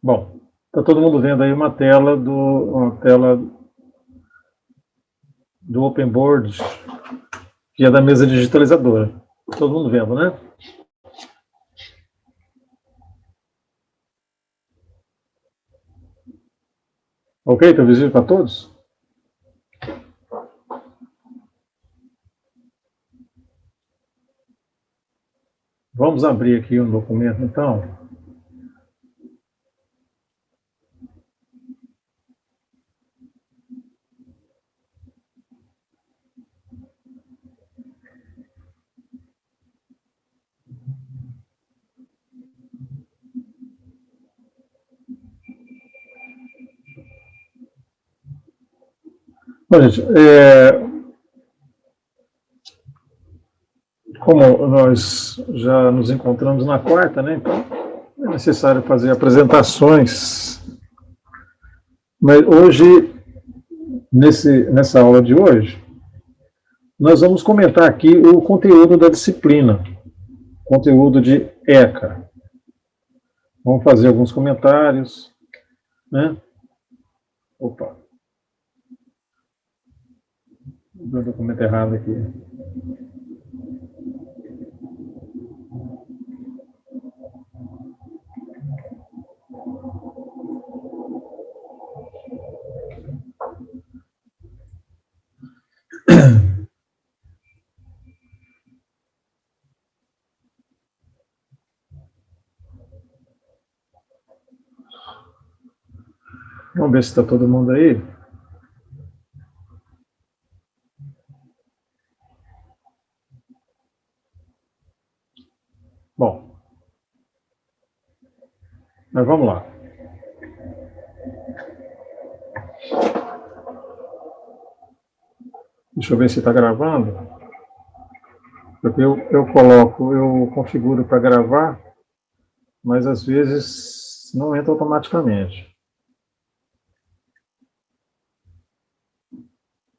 Bom, está todo mundo vendo aí uma tela do Open Board, que é da mesa digitalizadora. Todo mundo vendo, né? Ok? Está visível para todos? Vamos abrir aqui um documento, então. Bom, gente, como nós já nos encontramos na quarta, né, então é necessário fazer apresentações. Mas hoje, nessa aula de hoje, nós vamos comentar aqui o conteúdo da disciplina, conteúdo de ECA. Vamos fazer alguns comentários, né? Opa. Deu um documento errado aqui. Vamos ver se está todo mundo aí. Bom, mas vamos lá. Deixa eu ver se está gravando. Porque eu configuro para gravar, mas às vezes não entra automaticamente.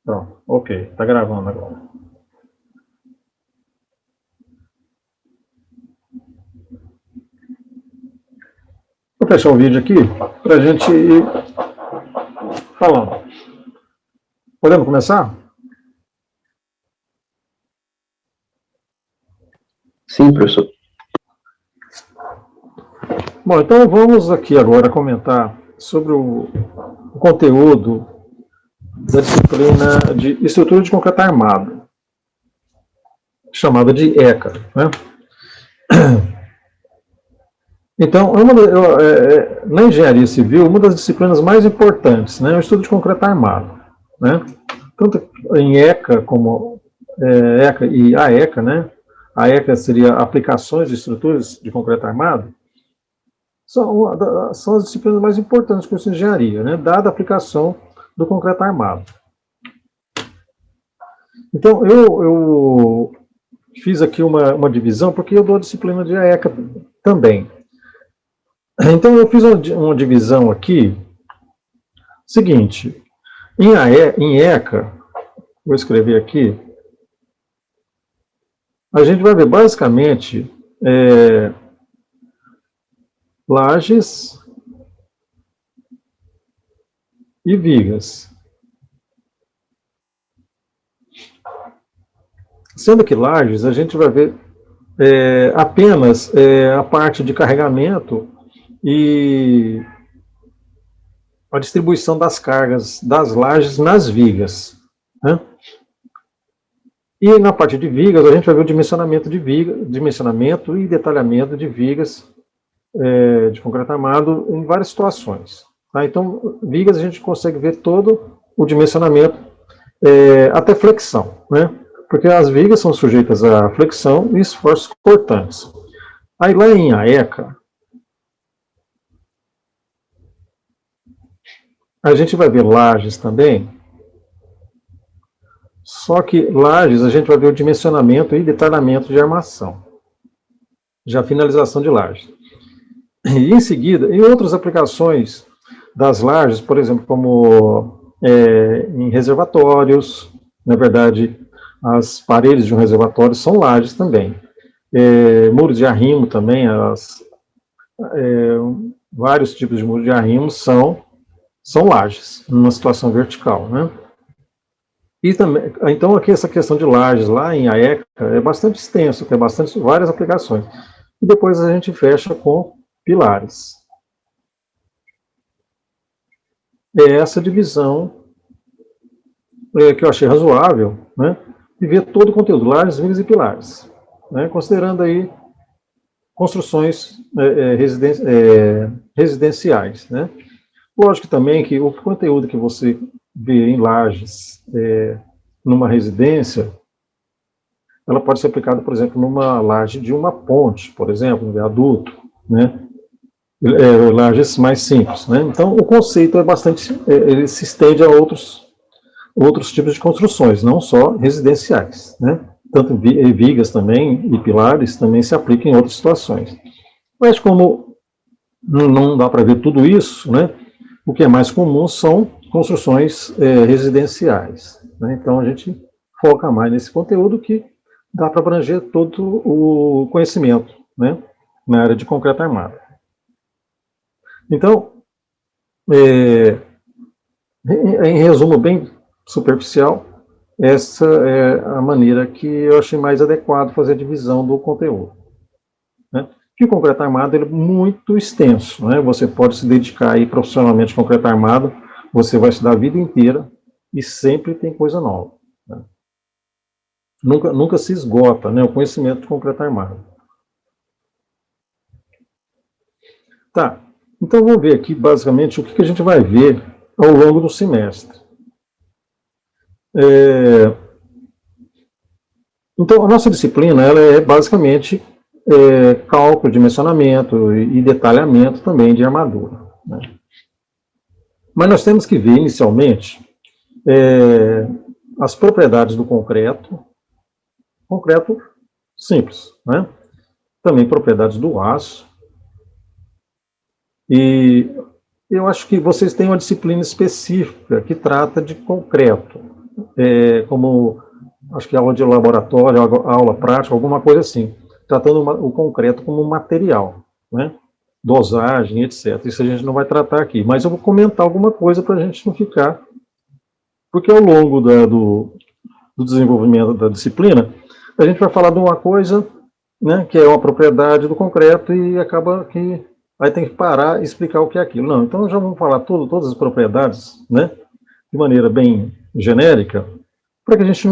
Pronto, ok, está gravando agora. Vou fechar o vídeo aqui para a gente ir falando. Podemos começar? Sim, professor. Bom, então vamos aqui agora comentar sobre o conteúdo da disciplina de estrutura de concreto armado, chamada de ECA, né? Então, na engenharia civil, uma das disciplinas mais importantes, né, é o estudo de concreto armado, né? Tanto em ECA como ECA e AECA, né? A ECA seria aplicações de estruturas de concreto armado, são as disciplinas mais importantes do curso de engenharia, né? Dada a aplicação do concreto armado. Então, eu fiz aqui uma divisão, porque eu dou a disciplina de AECA também. Então, eu fiz uma divisão aqui, seguinte, em ECA, vou escrever aqui, a gente vai ver basicamente lajes e vigas. Sendo que lajes, a gente vai ver apenas a parte de carregamento e a distribuição das cargas das lajes nas vigas, né? E na parte de vigas, a gente vai ver o dimensionamento de vigas, dimensionamento e detalhamento de vigas de concreto armado em várias situações. Tá? Então, vigas a gente consegue ver todo o dimensionamento até flexão, né? Porque as vigas são sujeitas a flexão e esforços cortantes. Aí lá em AECA, a gente vai ver lajes também, só que lajes a gente vai ver o dimensionamento e detalhamento de armação, já finalização de lajes. E em seguida, em outras aplicações das lajes, por exemplo, como em reservatórios, na verdade, as paredes de um reservatório são lajes também. Muros de arrimo também, vários tipos de muro de arrimo são lajes, numa situação vertical, né? E também, então aqui essa questão de lajes lá em AECA é bastante extenso, tem várias aplicações. E depois a gente fecha com pilares. É essa divisão que eu achei razoável, né? E ver todo o conteúdo, lajes, vigas e pilares, né? Considerando aí construções residenciais, né? Lógico também que o conteúdo que você vê em lajes numa residência, ela pode ser aplicada, por exemplo, numa laje de uma ponte, por exemplo, um viaduto, né? Lajes mais simples, né? Então, o conceito é bastante, ele se estende a outros tipos de construções, não só residenciais, né? Tanto vigas também e pilares também se aplicam em outras situações. Mas como não dá para ver tudo isso, né? O que é mais comum são construções residenciais, né? Então a gente foca mais nesse conteúdo que dá para abranger todo o conhecimento, né? Na área de concreto armado. Então, em resumo bem superficial, essa é a maneira que eu achei mais adequado fazer a divisão do conteúdo, né? Que o concreto armado ele é muito extenso, né? Você pode se dedicar aí profissionalmente ao concreto armado, você vai estudar a vida inteira e sempre tem coisa nova, né? Nunca se esgota, né, o conhecimento de concreto armado. Tá, então vamos ver aqui basicamente o que a gente vai ver ao longo do semestre. Então a nossa disciplina ela é basicamente cálculo, dimensionamento e detalhamento também de armadura, né? Mas nós temos que ver inicialmente as propriedades do concreto simples, né? Também propriedades do aço. E eu acho que vocês têm uma disciplina específica que trata de concreto, como, acho que aula de laboratório, aula prática, alguma coisa assim, tratando o concreto como material, né? Dosagem, etc. Isso a gente não vai tratar aqui, mas eu vou comentar alguma coisa para a gente não ficar, porque ao longo do desenvolvimento da disciplina, a gente vai falar de uma coisa, né, que é uma propriedade do concreto e acaba que aí tem que parar e explicar o que é aquilo. Não, então já vamos falar todas as propriedades, né, de maneira bem genérica, para que a gente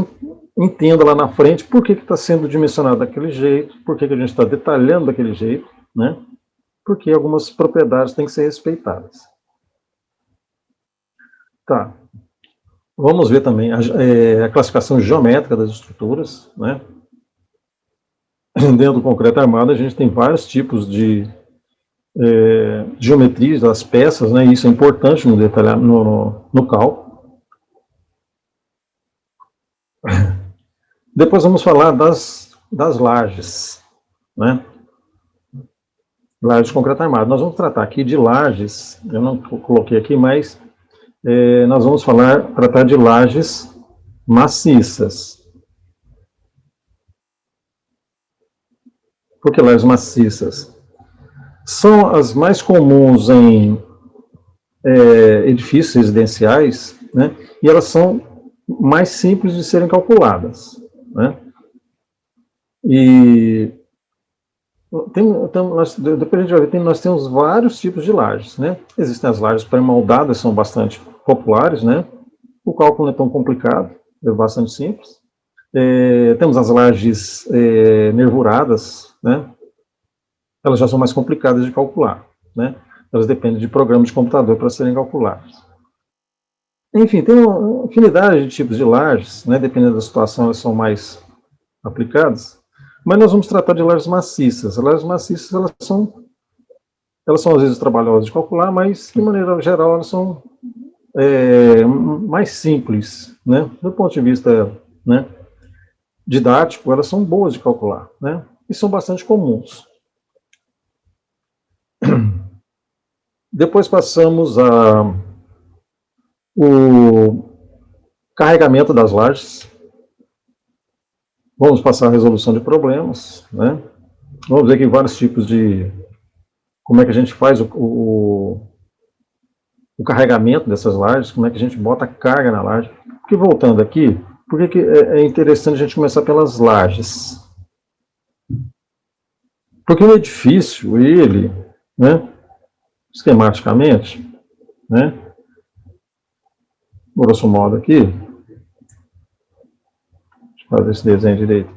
entenda lá na frente por que está sendo dimensionado daquele jeito, por que a gente está detalhando daquele jeito, né, porque algumas propriedades têm que ser respeitadas. Tá. Vamos ver também a classificação geométrica das estruturas, né. Dentro do concreto armado a gente tem vários tipos de geometrias das peças, né? Isso é importante no detalhar no cálculo. Depois vamos falar das lajes, né? Lajes de concreto armado. Nós vamos tratar aqui de lajes, eu não coloquei aqui, mas nós vamos tratar de lajes maciças. Por que lajes maciças? São as mais comuns em edifícios residenciais, né? E elas são mais simples de serem calculadas, né? E depois a gente vai ver, nós temos vários tipos de lajes, né? Existem as lajes pré-moldadas, são bastante populares, né? O cálculo não é tão complicado, é bastante simples. Temos as lajes nervuradas, né? Elas já são mais complicadas de calcular, né? Elas dependem de programas de computador para serem calculadas. Enfim, tem uma infinidade de tipos de lajes, né? Dependendo da situação, elas são mais aplicadas. Mas nós vamos tratar de lajes maciças. As lajes maciças, elas são às vezes trabalhosas de calcular, mas de maneira geral elas são mais simples, né? Do ponto de vista, né, didático, elas são boas de calcular, né? E são bastante comuns. Depois passamos o carregamento das lajes. Vamos passar a resolução de problemas, né? Vamos ver aqui vários tipos de como é que a gente faz o carregamento dessas lajes, como é que a gente bota a carga na laje. Porque voltando aqui, por que é interessante a gente começar pelas lajes? Porque o edifício, ele, né, esquematicamente, né, grosso modo aqui, deixa eu fazer esse desenho direito.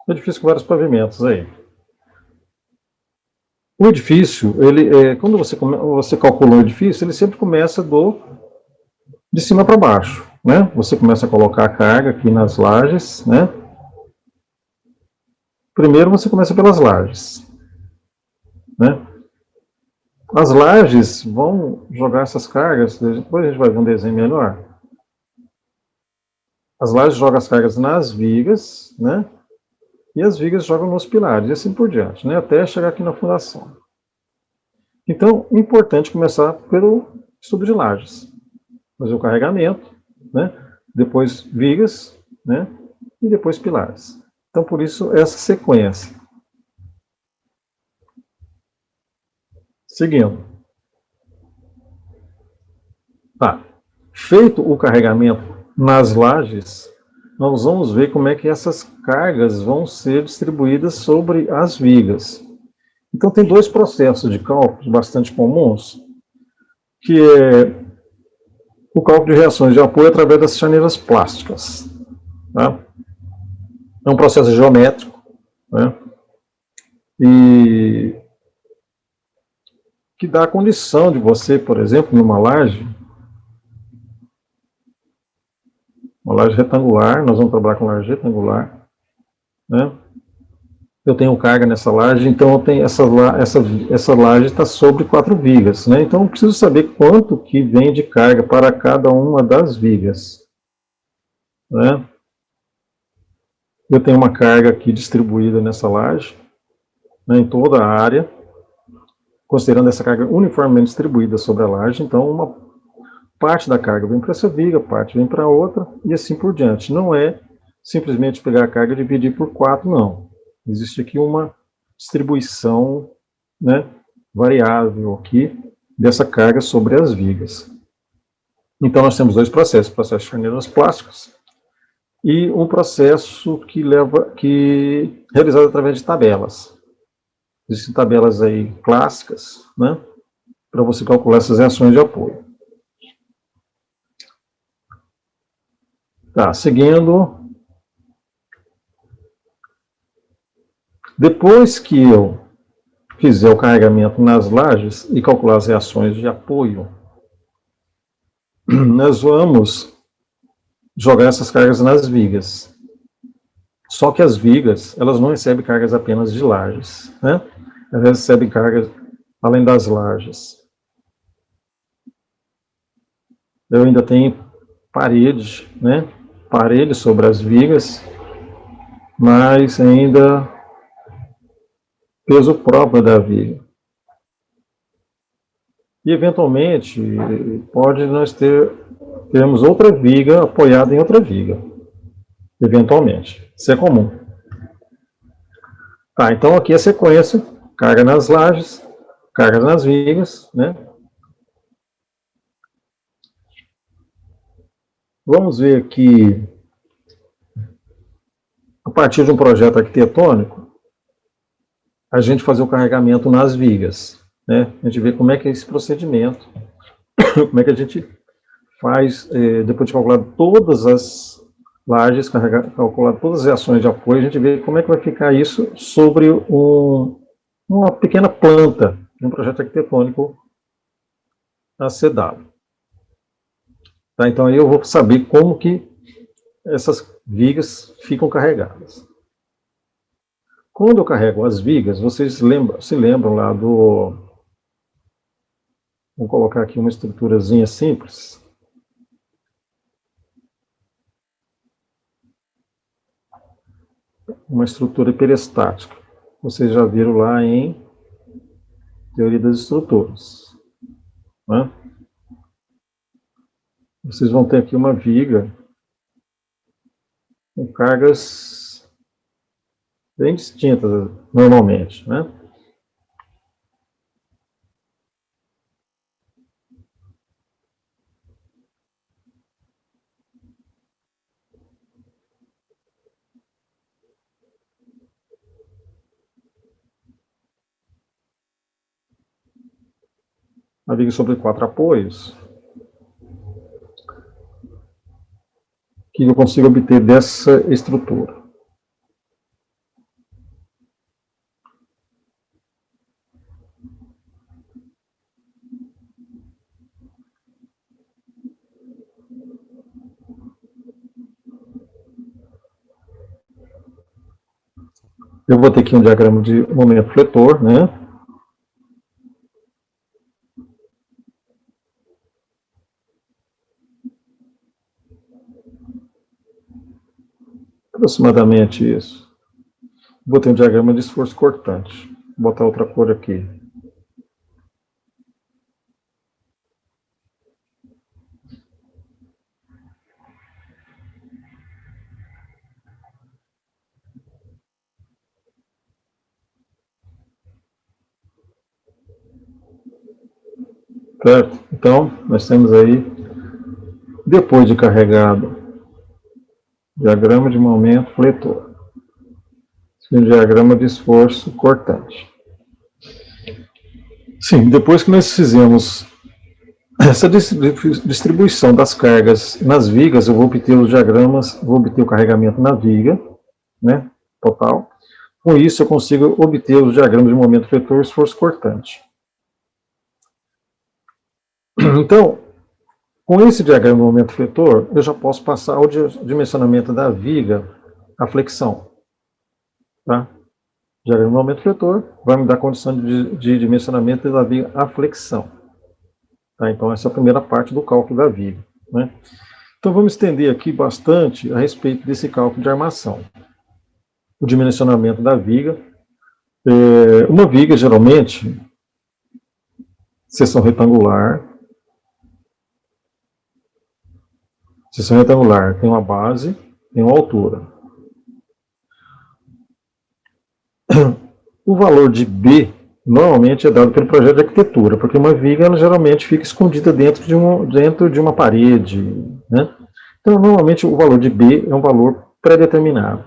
Um edifício com vários pavimentos aí. O edifício, ele, quando você calcula um edifício, ele sempre começa de cima para baixo, né? Você começa a colocar a carga aqui nas lajes, né? Primeiro você começa pelas lajes, né? As lajes vão jogar essas cargas, depois a gente vai ver um desenho melhor. As lajes jogam as cargas nas vigas, né? E as vigas jogam nos pilares, e assim por diante, né? Até chegar aqui na fundação. Então, é importante começar pelo estudo de lajes. Fazer o carregamento, né? Depois vigas, né? E depois pilares. Então, por isso, essa sequência. Seguindo. Tá. Feito o carregamento nas lajes, nós vamos ver como é que essas cargas vão ser distribuídas sobre as vigas. Então, tem dois processos de cálculo bastante comuns, que é o cálculo de reações de apoio através das chaneiras plásticas. Tá? É um processo geométrico, né? E que dá a condição de você, por exemplo, numa laje, uma laje retangular, nós vamos trabalhar com laje retangular, né? Eu tenho carga nessa laje, então eu tenho essa laje está sobre 4 vigas, né? Então eu preciso saber quanto que vem de carga para cada uma das vigas, né? Eu tenho uma carga aqui distribuída nessa laje, né, em toda a área, considerando essa carga uniformemente distribuída sobre a laje, então uma parte da carga vem para essa viga, parte vem para outra, e assim por diante. Não é simplesmente pegar a carga e dividir por 4, não. Existe aqui uma distribuição, né, variável aqui dessa carga sobre as vigas. Então nós temos dois processos, o processo de chaneiras plásticas e um processo realizado através de tabelas. Existem tabelas aí clássicas, né, para você calcular essas reações de apoio. Tá, seguindo. Depois que eu fizer o carregamento nas lajes e calcular as reações de apoio, nós vamos jogar essas cargas nas vigas. Só que as vigas, elas não recebem cargas apenas de lajes, né? Elas recebem cargas além das lajes. Eu ainda tenho parede, né? Parede sobre as vigas, mas ainda peso próprio da viga. E, eventualmente, pode nós termos outra viga apoiada em outra viga. Eventualmente. Isso é comum. Tá, então aqui a sequência, carga nas lajes, carga nas vigas, né? Vamos ver aqui, a partir de um projeto arquitetônico, a gente fazer o carregamento nas vigas, né? A gente vê como é que é esse procedimento, como é que a gente faz, depois de calcular todas as lajes, calcular todas as reações de apoio, a gente vê como é que vai ficar isso sobre uma pequena planta, um projeto arquitetônico a ser dado. Tá? Então, aí eu vou saber como que essas vigas ficam carregadas. Quando eu carrego as vigas, vocês se lembram lá do... Vou colocar aqui uma estruturazinha simples. Uma estrutura hiperestática. Vocês já viram lá em Teoria das Estruturas. Né? Vocês vão ter aqui uma viga com cargas bem distintas, normalmente, né? A viga sobre 4 apoios, que eu consigo obter dessa estrutura. Eu vou ter aqui um diagrama de momento fletor, né? Aproximadamente isso. Vou ter um diagrama de esforço cortante. Vou botar outra cor aqui. Certo? Então, nós temos aí, depois de carregado, diagrama de momento fletor. Esse diagrama de esforço cortante. Sim, depois que nós fizemos essa distribuição das cargas nas vigas, eu vou obter os diagramas, vou obter o carregamento na viga, né, total. Com isso, eu consigo obter os diagramas de momento fletor e esforço cortante. Então, com esse diagrama de momento fletor, eu já posso passar ao dimensionamento da viga, a flexão. Tá? O diagrama de momento fletor vai me dar condição de dimensionamento da viga, a flexão. Tá? Então, essa é a primeira parte do cálculo da viga. Né? Então, vamos estender aqui bastante a respeito desse cálculo de armação. O dimensionamento da viga. Uma viga, geralmente, seção retangular. Seção retangular tem uma base, tem uma altura. O valor de B normalmente é dado pelo projeto de arquitetura, porque uma viga ela geralmente fica escondida dentro de uma parede. Né? Então, normalmente, o valor de B é um valor pré-determinado.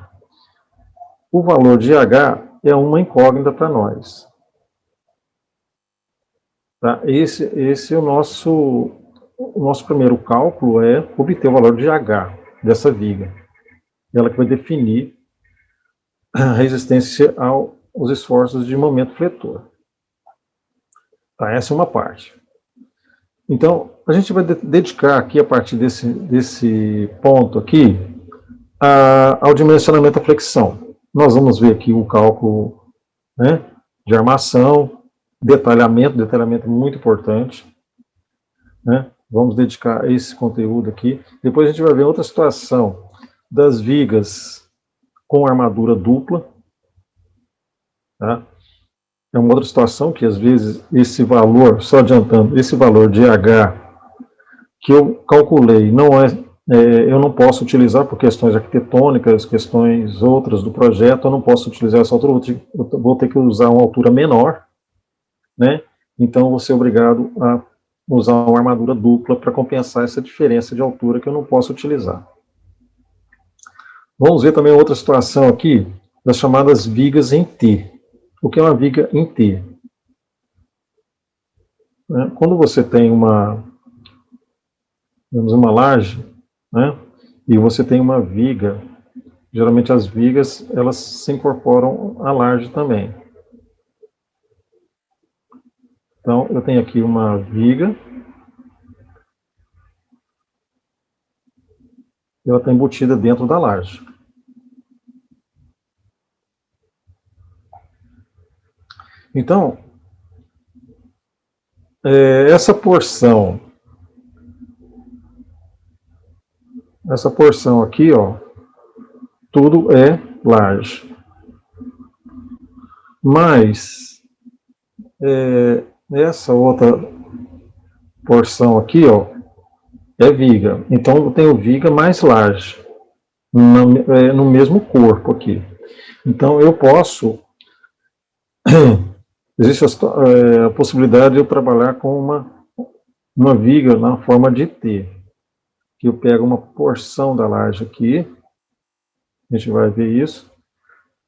O valor de H é uma incógnita para nós. Tá? Esse é o nosso primeiro cálculo, é obter o valor de H dessa viga. Ela que vai definir a resistência aos esforços de momento fletor. Tá? Essa é uma parte. Então, a gente vai dedicar aqui, a partir desse ponto aqui, ao dimensionamento da flexão. Nós vamos ver aqui o cálculo, né, de armação, detalhamento muito importante. Né? Vamos dedicar esse conteúdo aqui. Depois a gente vai ver outra situação das vigas com armadura dupla. Tá? É uma outra situação que, às vezes, esse valor, só adiantando, esse valor de H que eu calculei, eu não posso utilizar por questões arquitetônicas, questões outras do projeto, eu não posso utilizar essa altura, vou ter que usar uma altura menor, né? Então, vou ser obrigado a usar uma armadura dupla para compensar essa diferença de altura que eu não posso utilizar. Vamos ver também outra situação aqui, das chamadas vigas em T. O que é uma viga em T? Quando você tem uma laje, né, e você tem uma viga, geralmente as vigas, elas se incorporam à laje também. Então, eu tenho aqui uma viga, e ela está embutida dentro da laje. Então, essa porção aqui, ó, tudo é laje. Mas, essa outra porção aqui, ó, é viga. Então, eu tenho viga mais laje no mesmo corpo aqui. Então, eu posso... Existe a possibilidade de eu trabalhar com uma viga na forma de T. Que eu pego uma porção da laje aqui, a gente vai ver isso.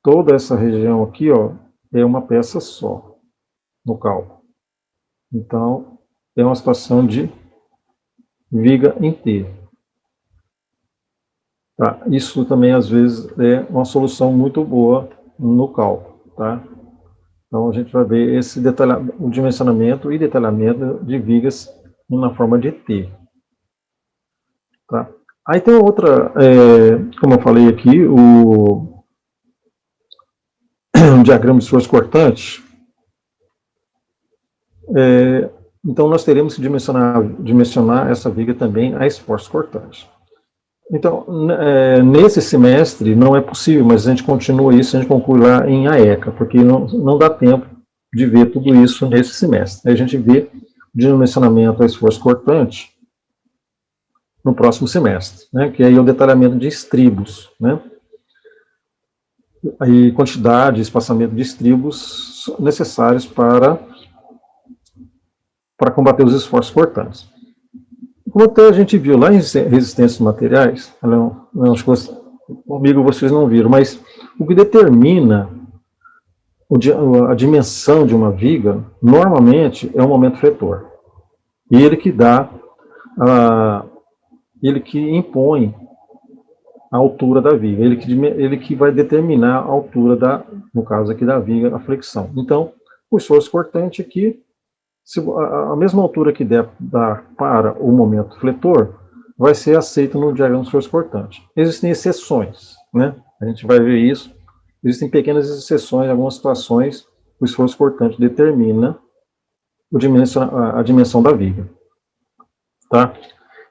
Toda essa região aqui, ó, é uma peça só no cálculo. Então, é uma situação de viga em T. Tá? Isso também, às vezes, é uma solução muito boa no cálculo. Tá? Então, a gente vai ver o dimensionamento e detalhamento de vigas na forma de T. Tá? Aí tem outra, como eu falei aqui, o diagrama de esforço cortante. Então, nós teremos que dimensionar essa viga também a esforço cortante. Então, nesse semestre não é possível, mas a gente continua isso, a gente conclui lá em AECA, porque não dá tempo de ver tudo isso nesse semestre. Aí a gente vê o dimensionamento a esforço cortante no próximo semestre, né, que aí é o detalhamento de estribos, né, aí quantidade, espaçamento de estribos necessários para combater os esforços cortantes. Como até a gente viu lá em resistências materiais, acho que comigo vocês não viram, mas o que determina a dimensão de uma viga, normalmente, é o momento fletor. E ele que dá, ele que impõe a altura da viga, ele que vai determinar a altura no caso aqui da viga, a flexão. Então, o esforço cortante aqui, se a mesma altura que der para o momento fletor, vai ser aceito no diagrama de esforço cortante. Existem exceções, né? A gente vai ver isso. Existem pequenas exceções, em algumas situações, o esforço cortante determina a dimensão da viga. Tá?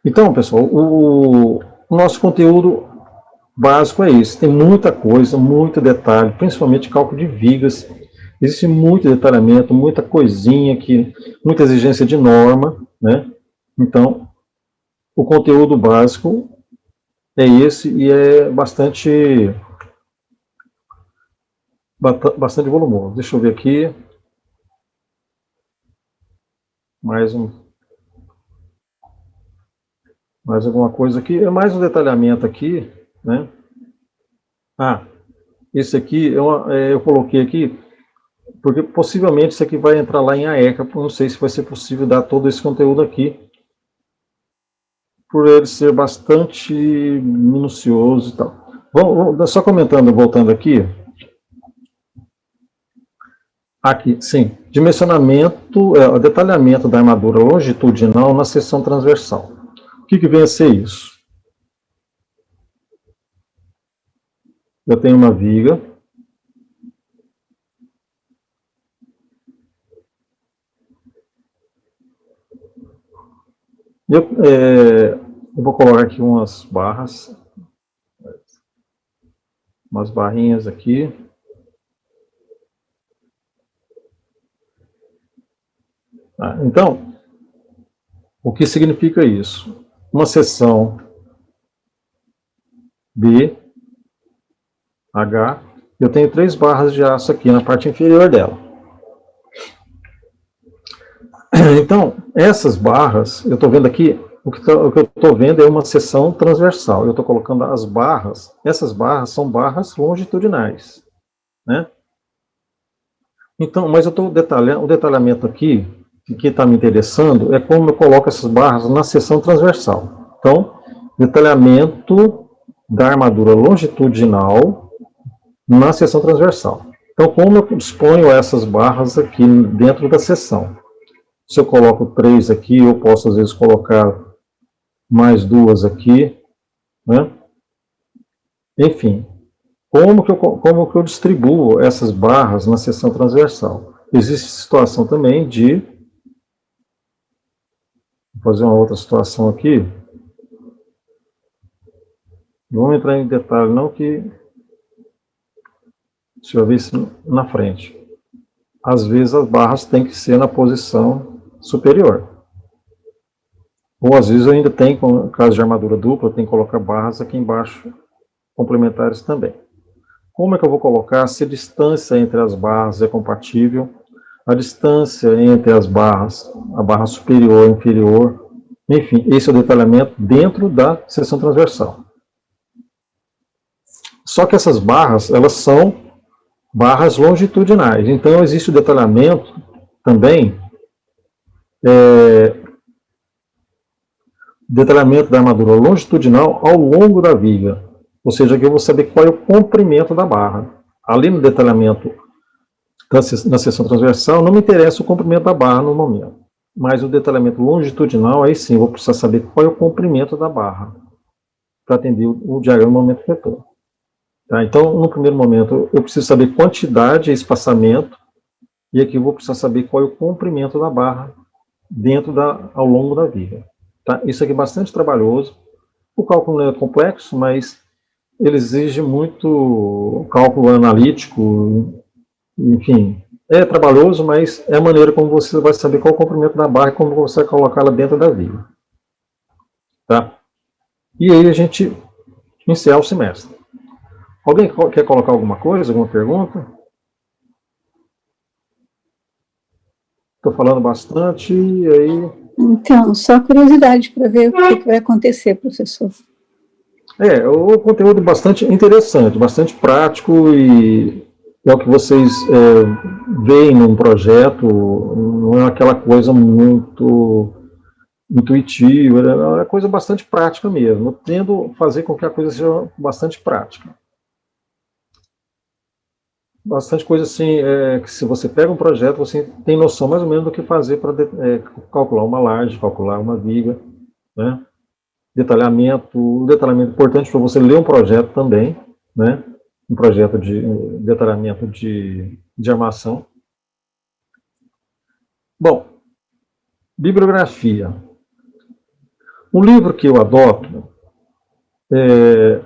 Então, pessoal, o nosso conteúdo básico é esse. Tem muita coisa, muito detalhe, principalmente cálculo de vigas. Existe muito detalhamento, muita coisinha, muita exigência de norma, né? Então, o conteúdo básico é esse e é bastante volumoso. Deixa eu ver aqui. Mais alguma coisa aqui. É mais um detalhamento aqui, né? Esse aqui eu coloquei aqui porque possivelmente isso aqui vai entrar lá em AECA, não sei se vai ser possível dar todo esse conteúdo aqui, por ele ser bastante minucioso e tal. Só comentando, voltando aqui. Aqui, sim, dimensionamento, detalhamento da armadura longitudinal na seção transversal. O que vem a ser isso? Eu tenho uma viga, eu vou colocar aqui umas barras, umas barrinhas aqui. Então, o que significa isso? Uma seção B, H, eu tenho 3 barras de aço aqui na parte inferior dela. Então, essas barras, eu estou vendo aqui, o que eu estou vendo é uma seção transversal. Eu estou colocando as barras, essas barras são barras longitudinais, né? Então, mas eu estou detalhando, o detalhamento aqui, que está me interessando, é como eu coloco essas barras na seção transversal. Então, detalhamento da armadura longitudinal na seção transversal. Então, como eu disponho essas barras aqui dentro da seção? Se eu coloco 3 aqui, eu posso, às vezes, colocar mais 2 aqui, né? Enfim, como que eu distribuo essas barras na seção transversal? Existe situação também de... Vou fazer uma outra situação aqui. Não vou entrar em detalhe, não, que... Deixa eu ver isso na frente. Às vezes as barras têm que ser na posição superior. Ou às vezes eu ainda tenho, no caso de armadura dupla, eu tenho que colocar barras aqui embaixo, complementares também. Como é que eu vou colocar se a distância entre as barras é compatível? A distância entre as barras, a barra superior e inferior, enfim, esse é o detalhamento dentro da seção transversal. Só que essas barras, elas são barras longitudinais, então existe o detalhamento também, detalhamento da armadura longitudinal ao longo da viga, ou seja, que eu vou saber qual é o comprimento da barra. Ali no detalhamento na seção transversal, não me interessa o comprimento da barra no momento, mas o detalhamento longitudinal, aí sim, eu vou precisar saber qual é o comprimento da barra, para atender o diagrama do momento vetor. Tá? Então, no primeiro momento, eu preciso saber quantidade e espaçamento, e aqui eu vou precisar saber qual é o comprimento da barra ao longo da viga. Tá? Isso aqui é bastante trabalhoso. O cálculo não é complexo, mas ele exige muito cálculo analítico, enfim. É trabalhoso, mas é a maneira como você vai saber qual é o comprimento da barra e como você vai colocá-la dentro da viga. Tá? E aí a gente encerra o semestre. Alguém quer colocar alguma coisa, alguma pergunta? Estou falando bastante, e aí... Então, só curiosidade para ver o que vai acontecer, professor. O conteúdo é bastante interessante, bastante prático, e é o que vocês veem num projeto, não é aquela coisa muito intuitiva, é uma coisa bastante prática mesmo. Eu tendo fazer com que a coisa seja bastante prática. Bastante coisa assim, que se você pega um projeto, você tem noção mais ou menos do que fazer para calcular uma laje, calcular uma viga, né? O detalhamento importante para você ler um projeto também, né? Um projeto de detalhamento de armação. Bom, bibliografia. Um livro que eu adoto é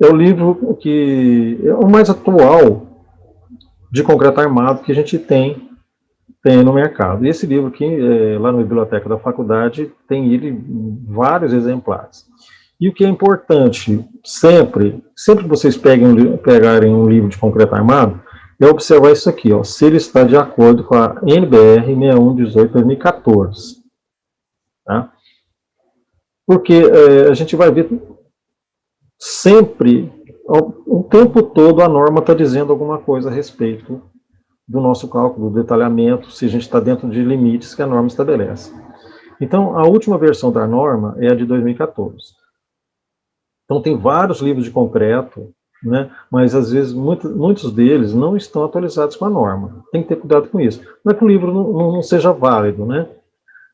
o livro que é o mais atual de concreto armado que a gente tem no mercado. E esse livro aqui, lá na biblioteca da faculdade, tem ele em vários exemplares. E o que é importante, sempre que vocês pegarem um livro de concreto armado, é observar isso aqui, ó, se ele está de acordo com a NBR 6118/2014. Tá? Porque a gente vai ver sempre, o tempo todo, a norma está dizendo alguma coisa a respeito do nosso cálculo, do detalhamento, se a gente está dentro de limites que a norma estabelece. Então, a última versão da norma é a de 2014. Então, tem vários livros de concreto, né, mas, às vezes, muitos deles não estão atualizados com a norma. Tem que ter cuidado com isso. Não é que o livro não seja válido, né,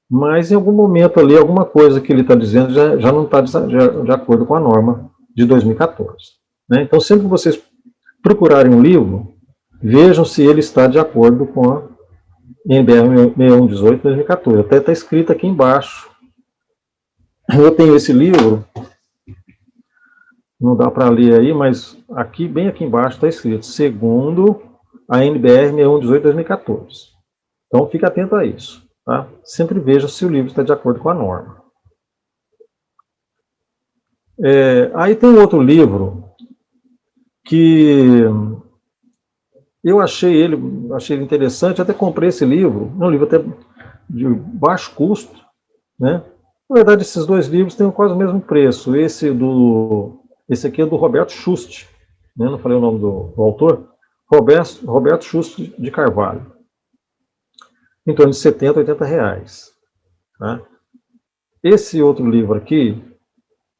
mas, em algum momento ali, alguma coisa que ele está dizendo já não está de acordo com a norma de 2014. Né? Então, sempre que vocês procurarem um livro, vejam se ele está de acordo com a NBR 6118/2014. Até está escrito aqui embaixo. Eu tenho esse livro, não dá para ler aí, mas aqui, bem aqui embaixo, está escrito, segundo a NBR 6118/2014. Então, fique atento a isso. Tá? Sempre veja se o livro está de acordo com a norma. Aí tem um outro livro que eu achei ele interessante, até comprei esse livro, é um livro até de baixo custo, né? Na verdade, esses dois livros têm quase o mesmo preço. Esse aqui é do Roberto Schust, né? Não falei o nome do autor, Roberto Schust de Carvalho, em torno de R$70, R$80. Tá? Esse outro livro aqui,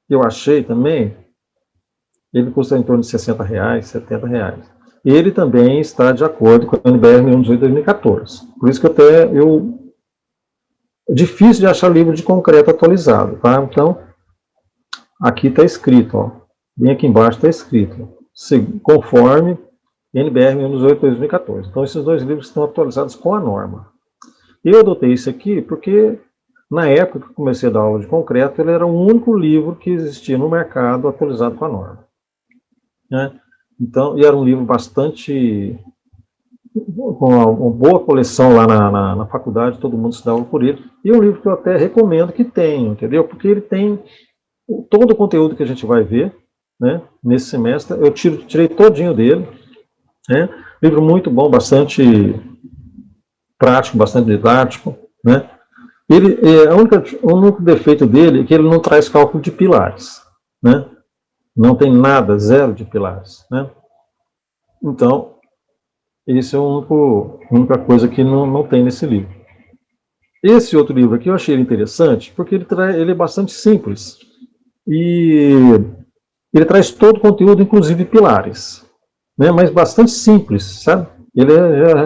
que eu achei também, ele custa em torno de R$60, R$70. Ele também está de acordo com a NBR 6118/2014. Por isso que eu é difícil de achar livro de concreto atualizado, tá? Então, aqui está escrito, ó, bem aqui embaixo está escrito, conforme NBR 18/2014. Então, esses dois livros estão atualizados com a norma. Eu adotei isso aqui porque, na época que eu comecei a dar aula de concreto, ele era o único livro que existia no mercado atualizado com a norma, né? Então, e era um livro bastante, com uma boa coleção lá na faculdade, todo mundo estudava por ele, e um livro que eu até recomendo que tenha, entendeu? Porque ele tem todo o conteúdo que a gente vai ver, né, nesse semestre, eu tirei todinho dele, né? Livro muito bom, bastante prático, bastante didático, né? Ele, o único defeito dele é que ele não traz cálculo de pilares, né? Não tem nada, zero de pilares, né? Então, esse é a única coisa que não tem nesse livro. Esse outro livro aqui eu achei interessante, porque ele é bastante simples, e ele traz todo o conteúdo, inclusive pilares, né? Mas bastante simples, sabe? Ele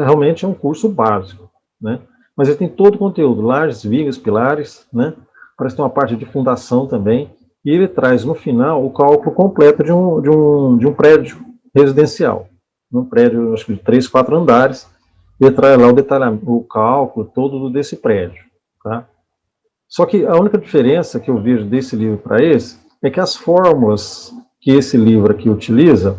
realmente é um curso básico, né? Mas ele tem todo o conteúdo, lajes, vigas, pilares, né? Parece que tem uma parte de fundação também, e ele traz no final o cálculo completo de um prédio residencial, um prédio, acho que de 3, 4 andares, ele traz lá o cálculo todo desse prédio, tá? Só que a única diferença que eu vejo desse livro para esse é que as fórmulas que esse livro aqui utiliza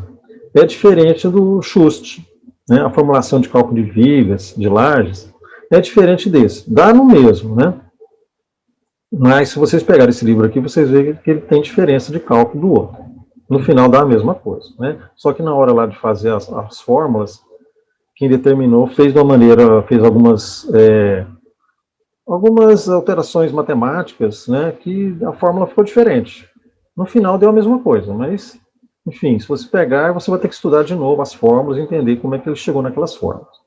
é diferente do Schust, né? A formulação de cálculo de vigas, de lajes, é diferente desse. Dá no mesmo, né? Mas se vocês pegarem esse livro aqui, vocês veem que ele tem diferença de cálculo do outro. No final dá a mesma coisa, né? Só que na hora lá de fazer as fórmulas, quem determinou fez de uma maneira, fez algumas alterações matemáticas, né, que a fórmula ficou diferente. No final deu a mesma coisa, mas, enfim, se você pegar, você vai ter que estudar de novo as fórmulas e entender como é que ele chegou naquelas fórmulas.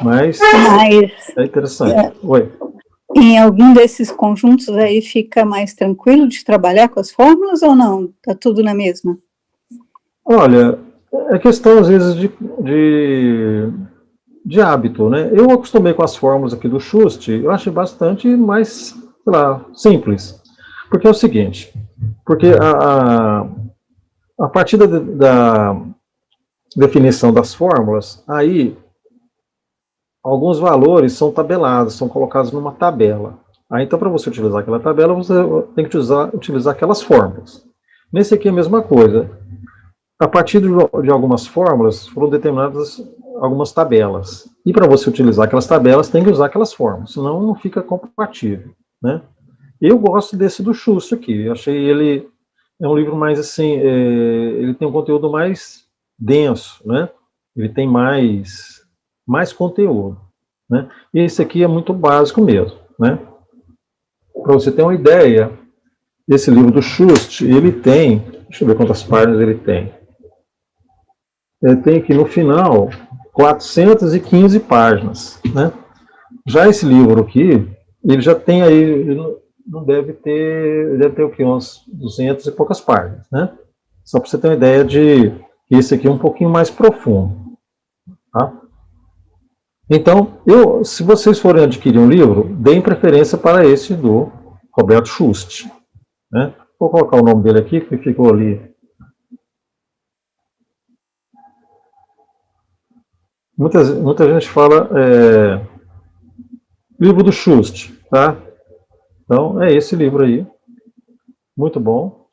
Mas é interessante. Oi. Em algum desses conjuntos aí fica mais tranquilo de trabalhar com as fórmulas ou não? Está tudo na mesma? Olha, é questão, às vezes, de hábito, né? Eu acostumei com as fórmulas aqui do Schust, eu achei bastante mais, sei lá, simples. Porque é o seguinte, porque a partir da definição das fórmulas, aí alguns valores são tabelados, são colocados numa tabela. Aí, então, para você utilizar aquela tabela, você tem que utilizar aquelas fórmulas. Nesse aqui é a mesma coisa. A partir de algumas fórmulas, foram determinadas algumas tabelas. E para você utilizar aquelas tabelas, tem que usar aquelas fórmulas, senão não fica compatível, né? Eu gosto desse do Schust aqui. Eu achei ele, é um livro mais assim, ele tem um conteúdo mais denso, né? Ele tem mais conteúdo, né? E esse aqui é muito básico mesmo, né? Para você ter uma ideia, esse livro do Schust, ele tem, deixa eu ver quantas páginas ele tem. Ele tem aqui no final 415 páginas, né? Já esse livro aqui, ele já tem aí, ele não deve ter o quê? Uns 200 e poucas páginas, né? Só para você ter uma ideia de que esse aqui é um pouquinho mais profundo, tá? Então, se vocês forem adquirir um livro, deem preferência para esse do Roberto Schust, né? Vou colocar o nome dele aqui, que ficou ali. Muita gente fala livro do Schust, tá? Então, é esse livro aí, muito bom.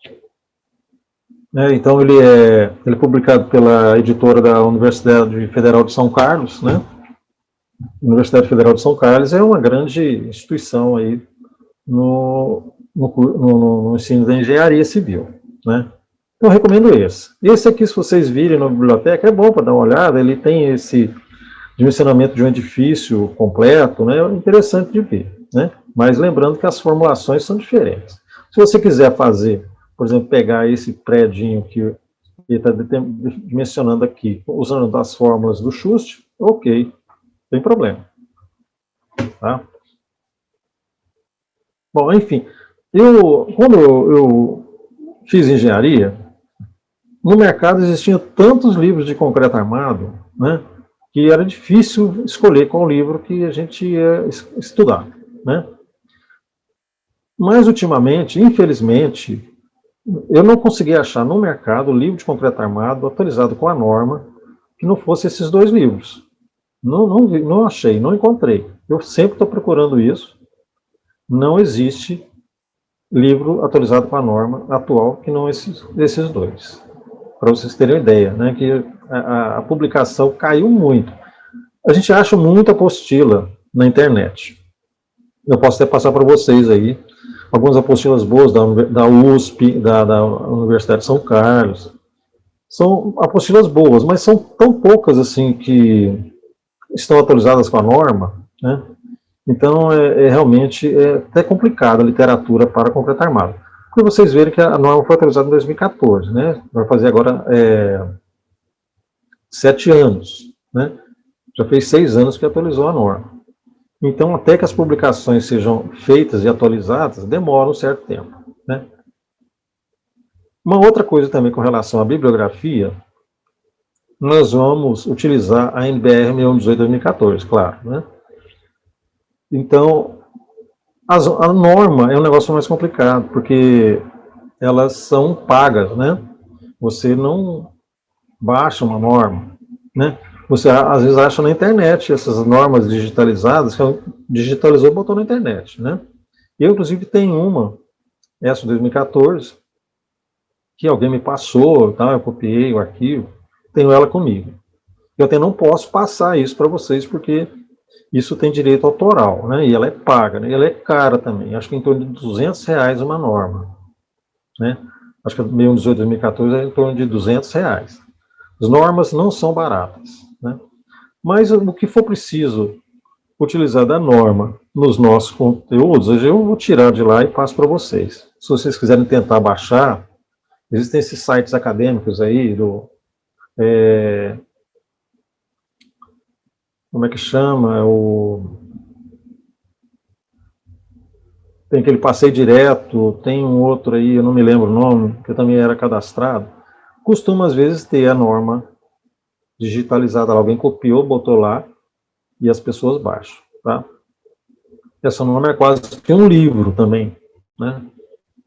Então, ele é publicado pela editora da Universidade Federal de São Carlos, né? Universidade Federal de São Carlos é uma grande instituição aí no ensino da engenharia civil, né? Então, eu recomendo esse. Esse aqui, se vocês virem na biblioteca, é bom para dar uma olhada, ele tem esse dimensionamento de um edifício completo, né? É interessante de ver, né? Mas lembrando que as formulações são diferentes. Se você quiser fazer, por exemplo, pegar esse prédinho que ele está dimensionando aqui, usando as fórmulas do Schust, ok, não tem problema. Tá? Bom, enfim, quando eu fiz engenharia, no mercado existiam tantos livros de concreto armado, né, que era difícil escolher qual livro que a gente ia estudar, né? Mas, ultimamente, infelizmente, eu não consegui achar no mercado livro de concreto armado atualizado com a norma que não fosse esses dois livros. Não achei, não encontrei. Eu sempre estou procurando isso. Não existe livro atualizado com a norma atual que não esses dois. Para vocês terem uma ideia, né, que a publicação caiu muito. A gente acha muita apostila na internet. Eu posso até passar para vocês aí algumas apostilas boas da USP, da Universidade de São Carlos. São apostilas boas, mas são tão poucas assim que estão atualizadas com a norma, né? Então, realmente até complicado a literatura para concreto armado. Porque vocês verem que a norma foi atualizada em 2014, né? Vai fazer agora 7 anos, né? Já fez 6 anos que atualizou a norma. Então, até que as publicações sejam feitas e atualizadas, demora um certo tempo, né? Uma outra coisa também com relação à bibliografia, nós vamos utilizar a NBR 6118/2014, claro, né? Então, a norma é um negócio mais complicado, porque elas são pagas, né? Você não baixa uma norma, né? Você às vezes acha na internet essas normas digitalizadas, que digitalizou e botou na internet, né? Eu, inclusive, tenho uma, essa de 2014, que alguém me passou, tá? Eu copiei o arquivo, tenho ela comigo. Eu até não posso passar isso para vocês, porque isso tem direito autoral, né? E ela é paga, né? E ela é cara também. Acho que em torno de R$ 200 uma norma, né? Acho que 6118 2014 é em torno de R$ 200. As normas não são baratas, né? Mas o que for preciso utilizar da norma nos nossos conteúdos, eu vou tirar de lá e passo para vocês. Se vocês quiserem tentar baixar, existem esses sites acadêmicos aí como é que chama? Tem aquele passeio direto, tem um outro aí, eu não me lembro o nome, que eu também era cadastrado. Costuma, às vezes, ter a norma digitalizada. Alguém copiou, botou lá, e as pessoas baixam, tá? Essa norma é quase que um livro também, né?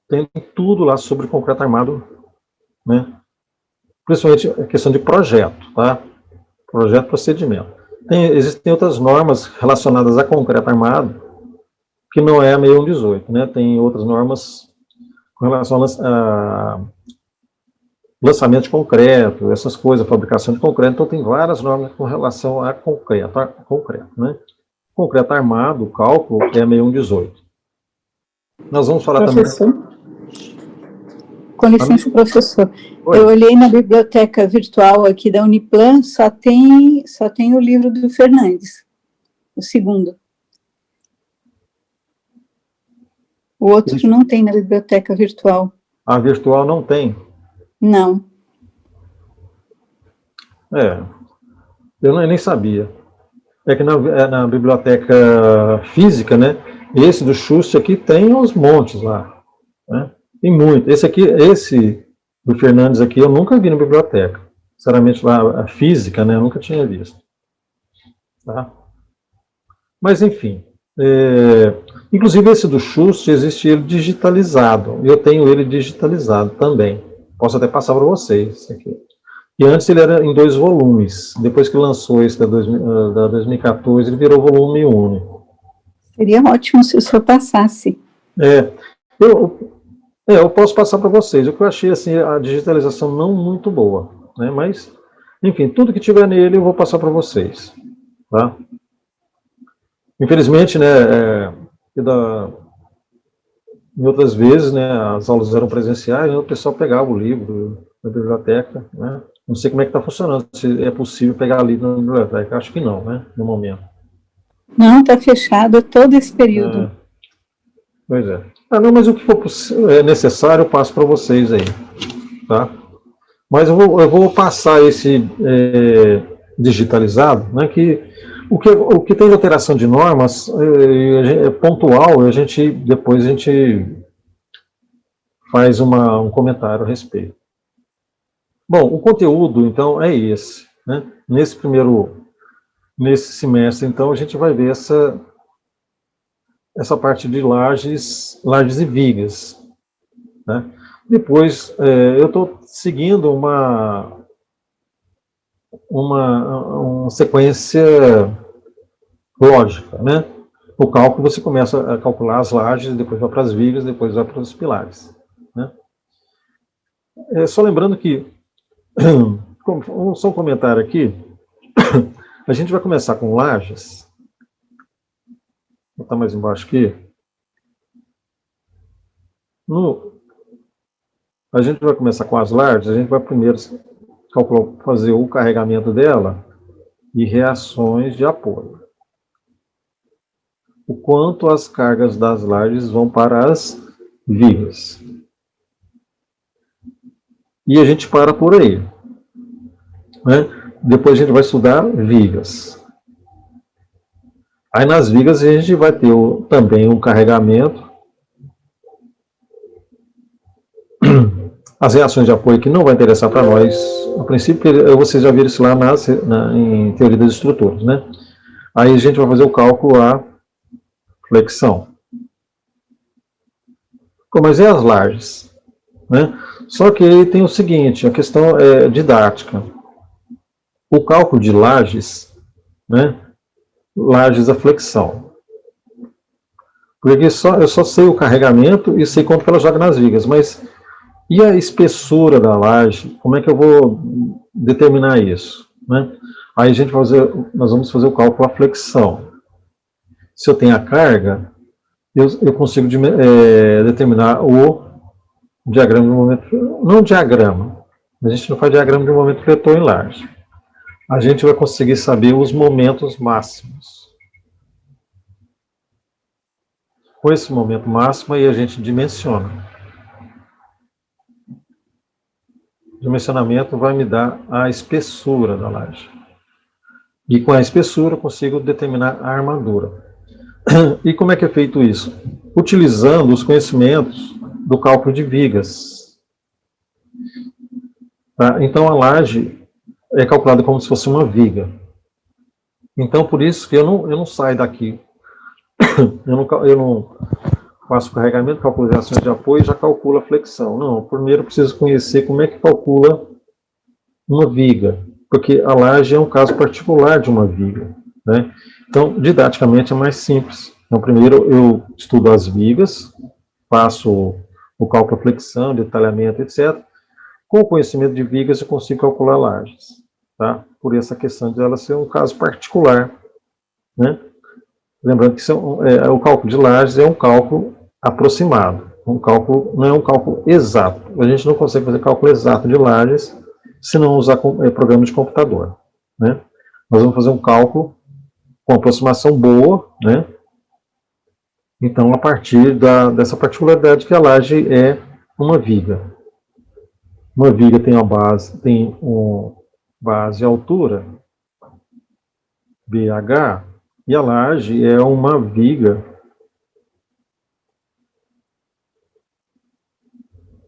Tem tudo lá sobre concreto armado, né? Principalmente a questão de projeto, tá? Projeto, procedimento. Existem outras normas relacionadas a concreto armado, que não é a 6118, né? Tem outras normas com relação a lançamento de concreto, essas coisas, fabricação de concreto. Então, tem várias normas com relação a concreto, né? Concreto armado, o cálculo é 6118. Nós vamos falar Professor, também... com licença, professor. Oi. Eu olhei na biblioteca virtual aqui da Uniplan, só tem o livro do Fernandes, o segundo. O outro não tem na biblioteca virtual. A virtual não tem? Não. Eu nem sabia. É que na biblioteca física, né? Esse do Schust aqui tem uns montes lá, né? Tem muito. Esse do Fernandes aqui eu nunca vi na biblioteca. Sinceramente, lá a física, né? Eu nunca tinha visto. Tá? Mas, enfim. Inclusive, esse do Schust existe ele digitalizado. Eu tenho ele digitalizado também. Posso até passar para vocês. Aqui. E antes ele era em 2 volumes. Depois que lançou esse da 2014, ele virou volume único. Seria ótimo se o senhor passasse. Eu posso passar para vocês. O que eu achei, assim, a digitalização não muito boa, né? Mas, enfim, tudo que tiver nele eu vou passar para vocês, tá? Infelizmente, né, em outras vezes, né, as aulas eram presenciais, né, o pessoal pegava o livro da biblioteca, né? Não sei como é que está funcionando, se é possível pegar livro na biblioteca. Acho que não, né, no momento. Não, está fechado todo esse período. Pois é. Não, mas o que for necessário eu passo para vocês aí, tá? Mas eu vou passar esse digitalizado, né, que o que tem de alteração de normas é pontual, depois a gente faz um comentário a respeito. Bom, o conteúdo, então, é esse, né? Nesse semestre, então, a gente vai ver essa parte de lajes e vigas, né? Depois, eu estou seguindo uma sequência lógica, né? O cálculo, você começa a calcular as lajes, depois vai para as vigas, depois vai para os pilares, né? Só lembrando que, só um comentário aqui, a gente vai começar com lajes, vou botar mais embaixo aqui. A gente vai começar com as lajes, a gente vai primeiro calcular, fazer o carregamento dela e reações de apoio. O quanto as cargas das lajes vão para as vigas. E a gente para por aí, né? Depois a gente vai estudar vigas. Aí nas vigas a gente vai ter também um carregamento. As reações de apoio que não vai interessar para nós, a princípio, vocês já viram isso lá em teoria das estruturas, né? Aí a gente vai fazer o cálculo a flexão. Mas e as lajes, né? Só que aí tem o seguinte, a questão é didática. O cálculo de lajes, né? Lajes a flexão. Porque eu só sei o carregamento e sei quanto ela joga nas vigas, mas e a espessura da laje? Como é que eu vou determinar isso, né? Aí nós vamos fazer o cálculo a flexão. Se eu tenho a carga, eu consigo determinar o diagrama de momento, não diagrama, a gente não faz diagrama de momento fletor em laje. A gente vai conseguir saber os momentos máximos. Com esse momento máximo, aí a gente dimensiona. O dimensionamento vai me dar a espessura da laje. E com a espessura eu consigo determinar a armadura. E como é que é feito isso? Utilizando os conhecimentos do cálculo de vigas. Tá? Então a laje é calculada como se fosse uma viga. Então por isso que eu não saio daqui. Eu não faço carregamento, calculo as reações de apoio e já calculo a flexão. Não, primeiro eu preciso conhecer como é que calcula uma viga, porque a laje é um caso particular de uma viga, né? Então, didaticamente é mais simples. Então, primeiro eu estudo as vigas, faço o cálculo da flexão, detalhamento, etc. Com o conhecimento de vigas eu consigo calcular lajes, tá? Por essa questão de ela ser um caso particular, né? Lembrando que o cálculo de lajes é um cálculo aproximado, não é um cálculo exato. A gente não consegue fazer cálculo exato de lajes se não usar programa de computador, né? Nós vamos fazer um cálculo com aproximação boa, né? Então, a partir dessa particularidade que a laje é uma viga. Uma viga tem base e altura, BH, e a laje é uma viga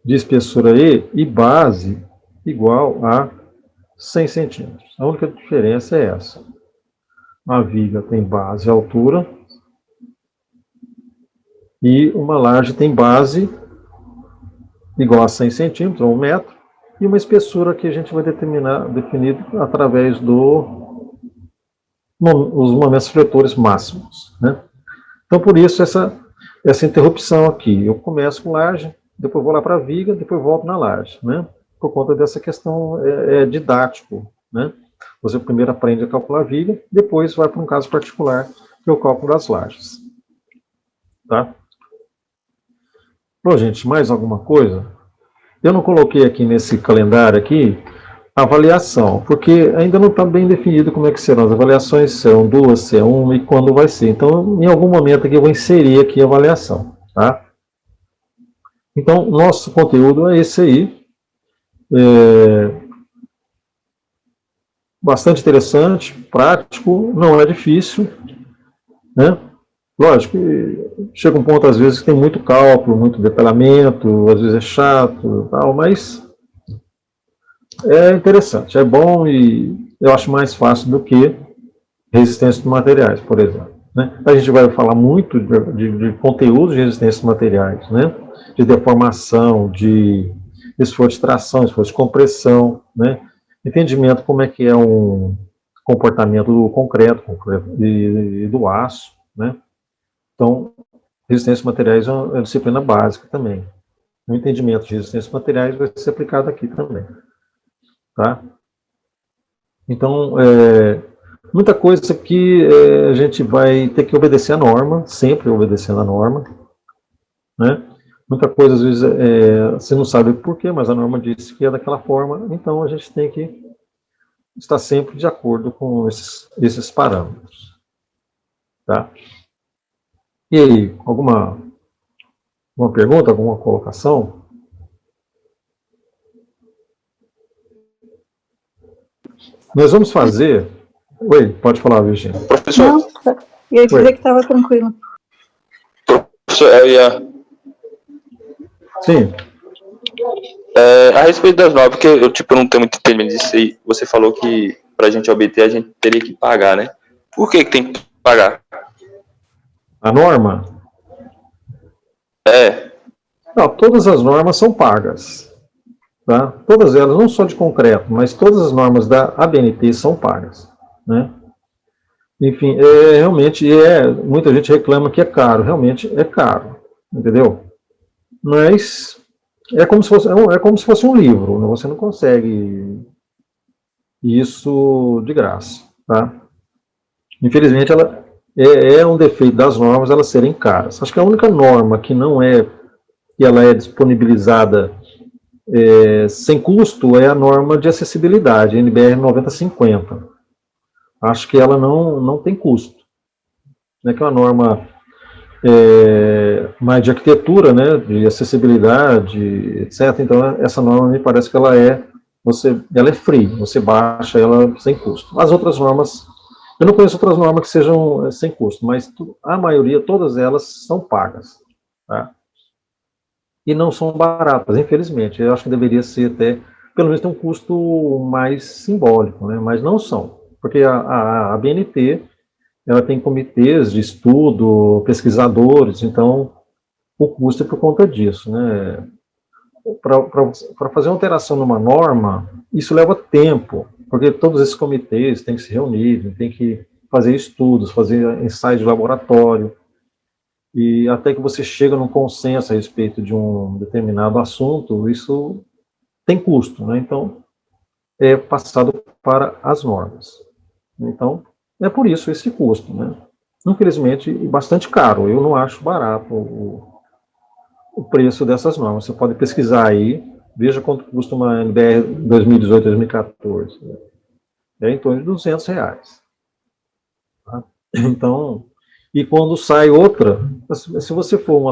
de espessura E base igual a 100 centímetros. A única diferença é essa. A viga tem base e altura, e uma laje tem base igual a 100 centímetros, ou 1 metro, e uma espessura que a gente vai definir através os momentos fletores máximos, né? Então, por isso, essa interrupção aqui. Eu começo com laje, depois vou lá para a viga, depois volto na laje, né? Por conta dessa questão didático, né? Você primeiro aprende a calcular a viga, depois vai para um caso particular, que é o cálculo das lajes. Tá? Bom, gente, mais alguma coisa? Eu não coloquei aqui nesse calendário aqui avaliação, porque ainda não está bem definido como é que serão as avaliações, se serão 2, se é 1 e quando vai ser. Então, em algum momento aqui eu vou inserir aqui a avaliação, tá? Então, nosso conteúdo é esse aí. Bastante interessante, prático, não é difícil, né? Lógico, chega um ponto às vezes que tem muito cálculo, muito detalhamento, às vezes é chato, tal, mas é interessante, é bom e eu acho mais fácil do que resistência de materiais, por exemplo. né? A gente vai falar muito de conteúdos de resistência a materiais, né? De deformação, de esforço de tração, esforço de compressão, né? Entendimento como é que é um comportamento do concreto e do aço, né? Então, resistência a materiais é uma disciplina básica também. O entendimento de resistência a materiais vai ser aplicado aqui também, tá? Então, muita coisa que a gente vai ter que obedecer a norma, sempre obedecendo a norma, né? Muita coisa, às vezes, você não sabe por quê, mas a norma disse que é daquela forma, então a gente tem que estar sempre de acordo com esses parâmetros, tá? E aí, alguma pergunta, alguma colocação? Nós vamos fazer... Oi, pode falar, Virginia. Professor, Não, eu ia dizer que estava tranquilo. professor, eu ia... Sim. A respeito das normas, porque eu não tenho muito entendimento disso aí, você falou que para a gente obter, a gente teria que pagar, né? Por que tem que pagar? A norma? Não, todas as normas são pagas. Tá? Todas elas, não só de concreto, mas todas as normas da ABNT são pagas, né? Enfim, realmente, muita gente reclama que é caro, realmente é caro, entendeu? Mas é como se fosse um livro, né? Você não consegue isso de graça, tá? Infelizmente, ela é um defeito das normas elas serem caras. Acho que a única norma que não que ela é disponibilizada sem custo é a norma de acessibilidade, NBR 9050. Acho que ela não tem custo. Né, que é uma norma mais de arquitetura, né, de acessibilidade, etc. Então, essa norma me parece que ela é free, você baixa ela sem custo. As outras normas, eu não conheço outras normas que sejam sem custo, mas a maioria, todas elas são pagas, tá? E não são baratas, infelizmente. Eu acho que deveria ser até, pelo menos, ter um custo mais simbólico, né? Mas não são, porque a BNT, ela tem comitês de estudo, pesquisadores, então o custo é por conta disso, né? Para fazer uma alteração numa norma, isso leva tempo, porque todos esses comitês têm que se reunir, têm que fazer estudos, fazer ensaios de laboratório, e até que você chega num consenso a respeito de um determinado assunto, isso tem custo, né? Então, é passado para as normas. Então, é por isso esse custo, né? Infelizmente, bastante caro. Eu não acho barato o preço dessas normas. Você pode pesquisar aí, veja quanto custa uma NBR 2018-2014. É em torno de R$200. Tá? Então... E quando sai outra, se você for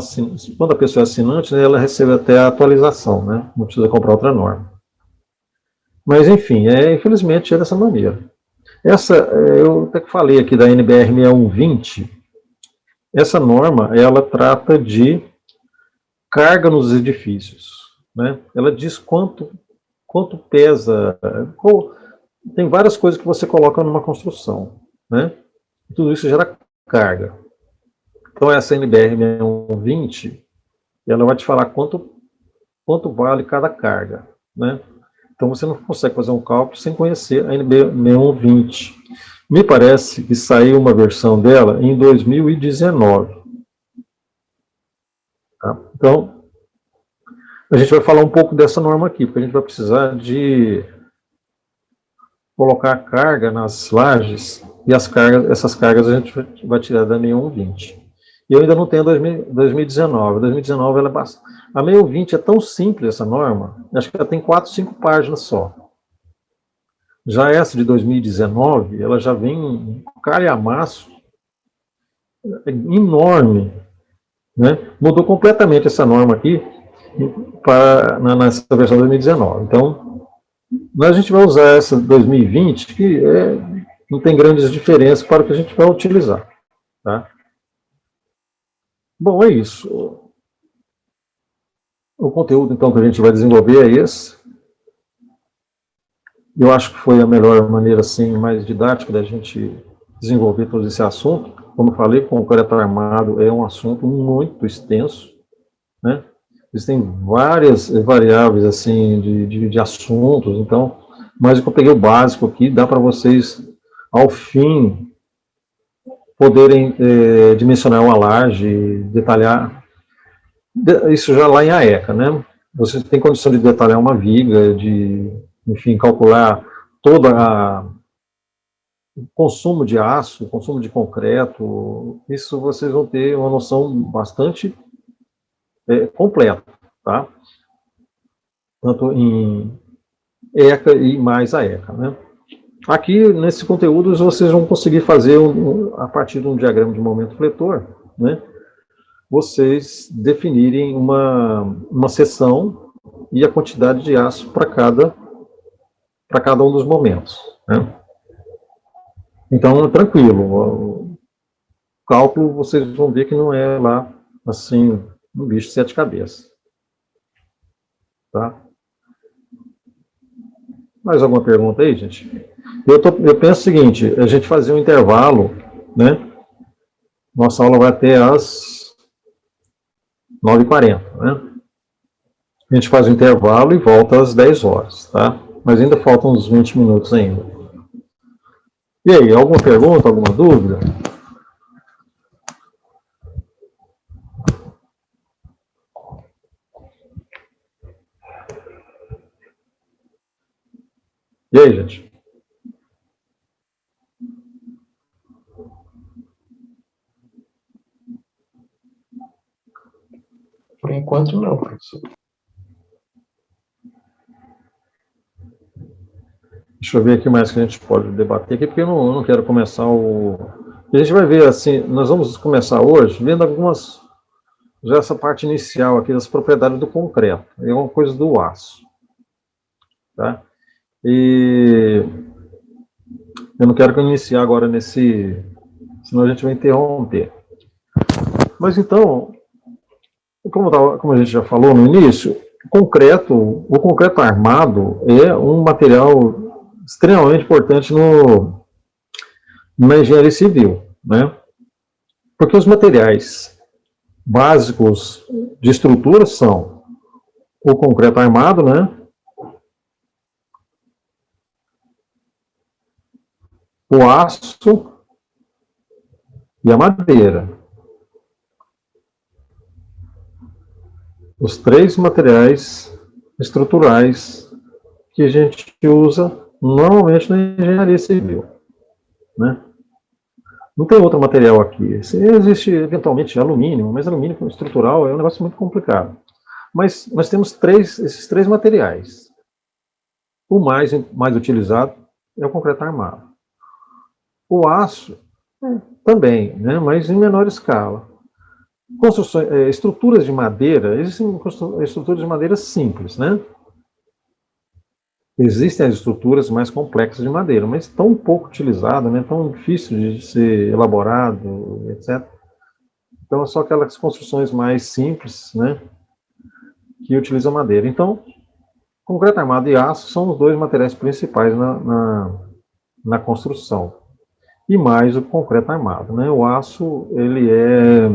quando a pessoa é assinante, né, ela recebe até a atualização, né? Não precisa comprar outra norma. Mas, enfim, infelizmente é dessa maneira. Eu até que falei aqui da NBR 6120, essa norma, ela trata de carga nos edifícios, né? Ela diz quanto pesa, tem várias coisas que você coloca numa construção, né? Tudo isso gera carga. Então, essa NBR 6120, ela vai te falar quanto vale cada carga, né? Então, você não consegue fazer um cálculo sem conhecer a NBR 6120. Me parece que saiu uma versão dela em 2019. Tá? Então, a gente vai falar um pouco dessa norma aqui, porque a gente vai precisar de colocar a carga nas lajes, e essas cargas a gente vai tirar da 6120. E eu ainda não tenho 2019. 2019, ela é bastante... A 6120 é tão simples, essa norma, acho que ela tem 4, 5 páginas só. Já essa de 2019, ela já vem calhamaço, enorme, né? Mudou completamente essa norma aqui nessa versão 2019. Então, a gente vai usar essa 2020, que não tem grandes diferenças para o que a gente vai utilizar. Tá? Bom, é isso. O conteúdo, então, que a gente vai desenvolver é esse. Eu acho que foi a melhor maneira, assim, mais didática da gente desenvolver todo esse assunto. como eu falei, concreto armado é um assunto muito extenso, né? Existem várias variáveis, assim, de assuntos, então, mas eu peguei o básico aqui, dá para vocês, ao fim, poderem dimensionar uma laje, detalhar, isso já lá em AECA, né? Você tem condição de detalhar uma viga, de, enfim, calcular toda o consumo de aço, o consumo de concreto, isso vocês vão ter uma noção bastante completa, tá? Tanto em ECA e mais a ECA, né? Aqui, nesses conteúdos, vocês vão conseguir fazer, a partir de um diagrama de momento fletor, né? Vocês definirem uma seção e a quantidade de aço para cada um dos momentos, né? Então, tranquilo, o cálculo vocês vão ver que não é lá, assim, um bicho de 7 cabeças. Tá? Mais alguma pergunta aí, gente? Eu penso o seguinte, a gente fazer um intervalo, né? Nossa aula vai até às 9h40, né? A gente faz o intervalo e volta às 10 horas, tá? Mas ainda faltam uns 20 minutos ainda. E aí, alguma pergunta, alguma dúvida? E aí, gente? Por enquanto, não, professor. Deixa eu ver aqui mais que a gente pode debater aqui, porque eu não quero começar o... A gente vai ver, assim, nós vamos começar hoje vendo algumas... Já essa parte inicial aqui das propriedades do concreto. É uma coisa do aço. Tá? E... eu não quero iniciar agora nesse... senão a gente vai interromper. Mas então, como a gente já falou no início, o concreto armado é um material extremamente importante na engenharia civil, né? Porque os materiais básicos de estrutura são o concreto armado, né? O aço e a madeira. Os 3 materiais estruturais que a gente usa normalmente na engenharia civil, né? Não tem outro material aqui. Existe eventualmente alumínio, mas alumínio estrutural é um negócio muito complicado. Mas nós temos esses 3 materiais. O mais utilizado é o concreto armado. O aço também, né? Mas em menor escala. Estruturas de madeira, existem estruturas de madeira simples, né? Existem as estruturas mais complexas de madeira, mas tão pouco utilizada, né? Tão difícil de ser elaborado, etc. Então, é só aquelas construções mais simples, né? Que utilizam madeira. Então, concreto armado e aço são os 2 materiais principais na construção. E mais o concreto armado, né? O aço, ele é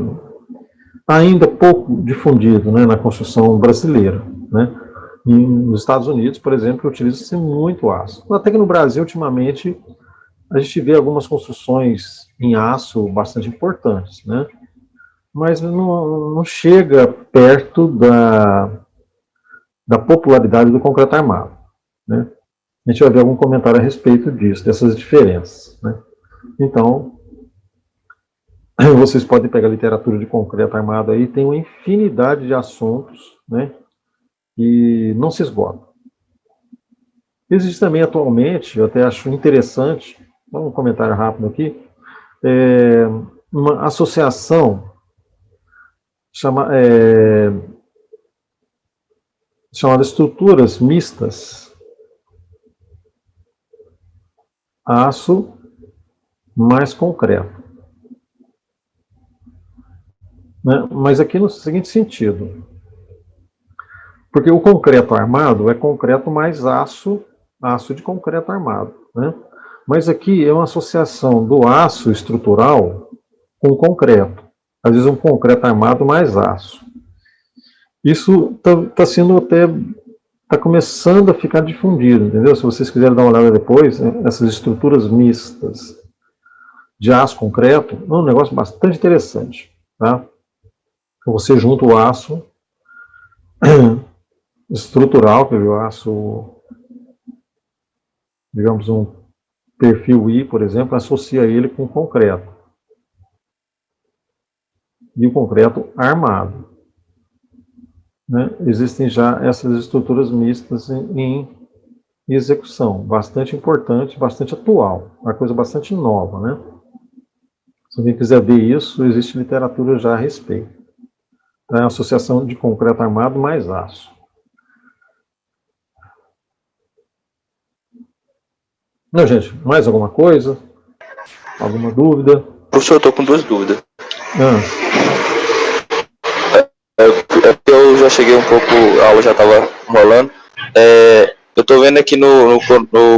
ainda pouco difundido, né, na construção brasileira, né? Nos Estados Unidos, por exemplo, utiliza-se muito aço. Até que no Brasil, ultimamente, a gente vê algumas construções em aço bastante importantes, né? Mas não chega perto da popularidade do concreto armado, né? A gente vai ver algum comentário a respeito disso, dessas diferenças, né? Então, vocês podem pegar a literatura de concreto armado aí, tem uma infinidade de assuntos, né, que não se esgotam. Existe também atualmente, eu até acho interessante, dá um comentário rápido aqui, uma associação chamada estruturas mistas, aço mais concreto. Né? Mas aqui no seguinte sentido, porque o concreto armado é concreto mais aço de concreto armado, né? Mas aqui é uma associação do aço estrutural com concreto. Às vezes um concreto armado mais aço. Isso está sendo até, está começando a ficar difundido, entendeu? Se vocês quiserem dar uma olhada depois, né, essas estruturas mistas de aço concreto, é um negócio bastante interessante, tá? Você junta o aço estrutural, que é o aço, digamos, um perfil I, por exemplo, associa ele com concreto. E o concreto armado. Né? Existem já essas estruturas mistas em execução, bastante importante, bastante atual, uma coisa bastante nova, né? Se alguém quiser ver isso, existe literatura já a respeito. É a associação de concreto armado mais aço. Não, gente, mais alguma coisa? Alguma dúvida? Professor, eu estou com duas dúvidas. Eu já cheguei um pouco, a aula já estava rolando. Eu estou vendo aqui no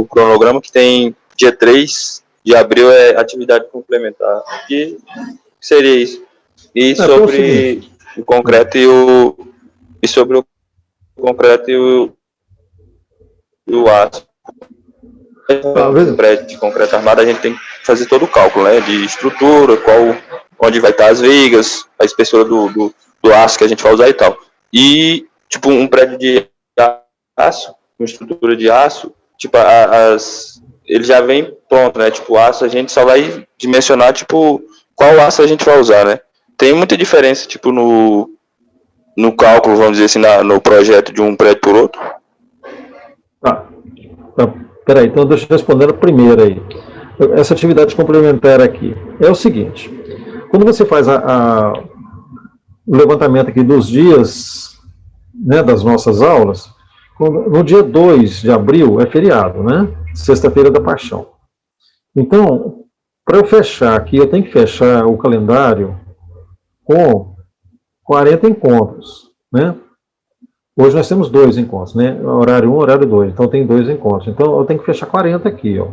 cronograma que tem dia 3 de abril é atividade complementar. O que seria isso? E sobre o concreto e sobre o concreto e o aço. No prédio de concreto armado, a gente tem que fazer todo o cálculo, né? De estrutura, onde vai estar as vigas, a espessura do aço que a gente vai usar e tal. E, tipo, um prédio de aço, uma estrutura de aço, tipo, ele já vem pronto, né? Tipo, o aço a gente só vai dimensionar, tipo, qual aço a gente vai usar, né? Tem muita diferença, tipo, no cálculo, vamos dizer assim, no projeto de um prédio por outro? Peraí, então deixa eu responder a primeira aí. Essa atividade complementar aqui é o seguinte: quando você faz o levantamento aqui dos dias, né, das nossas aulas, no dia 2 de abril é feriado, né? Sexta-feira da Paixão. Então, para eu fechar aqui, eu tenho que fechar o calendário com 40 encontros, né? Hoje nós temos 2 encontros, né? Horário 1, horário 2, então tem 2 encontros. Então eu tenho que fechar 40 aqui, ó.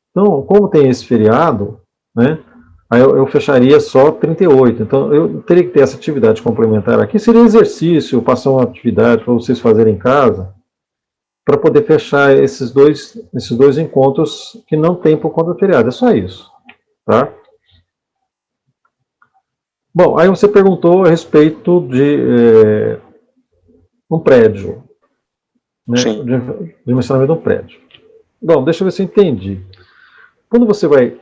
Então, como tem esse feriado, né? Aí eu fecharia só 38. Então eu teria que ter essa atividade complementar aqui. Seria exercício, passar uma atividade para vocês fazerem em casa, para poder fechar esses dois encontros que não tem por conta do feriado. É só isso, tá? Bom, aí você perguntou a respeito de um prédio, né? Dimensionamento de um prédio. Bom, deixa eu ver se eu entendi. Quando você vai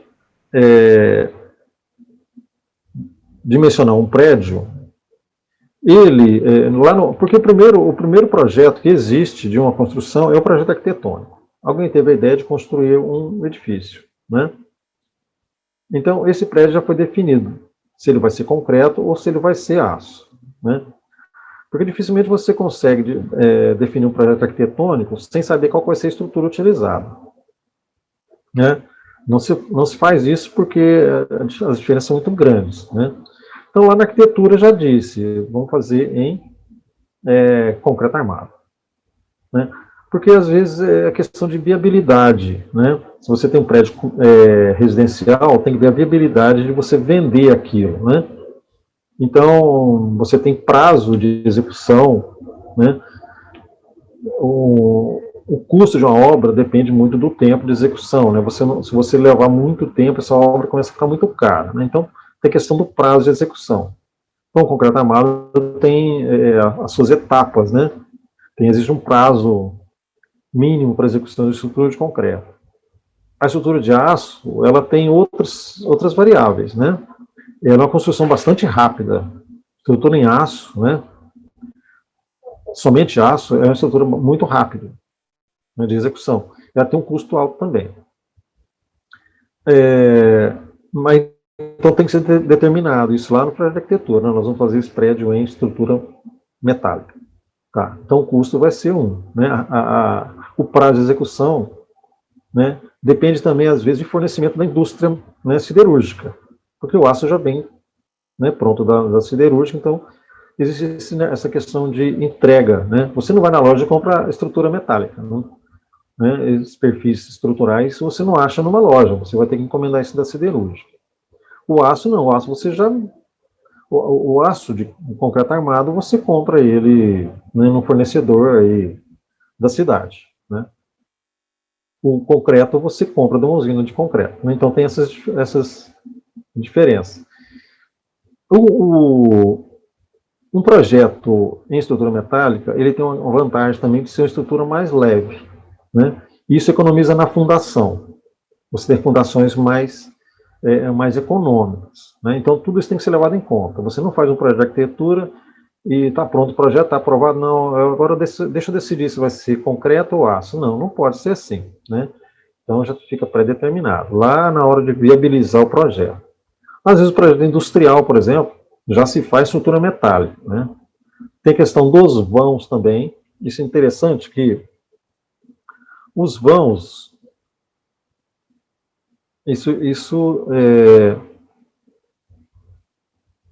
dimensionar um prédio, ele, porque o primeiro projeto que existe de uma construção é o projeto arquitetônico. Alguém teve a ideia de construir um edifício, né? Então, esse prédio já foi definido, se ele vai ser concreto ou se ele vai ser aço, né? Porque dificilmente você consegue definir um projeto arquitetônico sem saber qual vai ser a estrutura utilizada, né? Não se faz isso porque as diferenças são muito grandes, né? Então, lá na arquitetura já disse, vamos fazer em concreto armado, né? Porque, às vezes, é a questão de viabilidade, né? Se você tem um prédio residencial, tem que ver a viabilidade de você vender aquilo, né? Então, você tem prazo de execução, né? O custo de uma obra depende muito do tempo de execução, né? Se você levar muito tempo, essa obra começa a ficar muito cara, né? Então, tem a questão do prazo de execução. Então, o concreto armado tem as suas etapas, né? Existe um prazo mínimo para execução de estrutura de concreto. A estrutura de aço, ela tem outras variáveis, né? Ela é uma construção bastante rápida. Estrutura em aço, né? Somente aço é uma estrutura muito rápida, né, de execução. Ela tem um custo alto também. Mas então tem que ser determinado isso lá no projeto de arquitetura, né? Nós vamos fazer esse prédio em estrutura metálica. Tá? Então o custo vai ser né? O prazo de execução, né, depende também, às vezes, de fornecimento da indústria, né, siderúrgica, porque o aço já vem, né, pronto da siderúrgica, então existe essa questão de entrega, né? Você não vai na loja e compra estrutura metálica, né? Esses perfis estruturais você não acha numa loja, você vai ter que encomendar isso da siderúrgica. O aço não, o aço você já... O aço de concreto armado, você compra ele, né, no fornecedor aí da cidade, né? O concreto você compra de uma usina de concreto, né? Então tem essas diferenças. Um projeto em estrutura metálica, ele tem uma vantagem também de ser uma estrutura mais leve, né? Isso economiza na fundação. Você tem fundações mais econômicas, né? Então tudo isso tem que ser levado em conta. Você não faz um projeto de arquitetura e está pronto o projeto, está aprovado, não, agora deixa eu decidir se vai ser concreto ou aço. Não, não pode ser assim, né? Então já fica pré-determinado, lá na hora de viabilizar o projeto. Às vezes o projeto industrial, por exemplo, já se faz estrutura metálica, né? Tem a questão dos vãos também. Isso é interessante que os vãos, isso é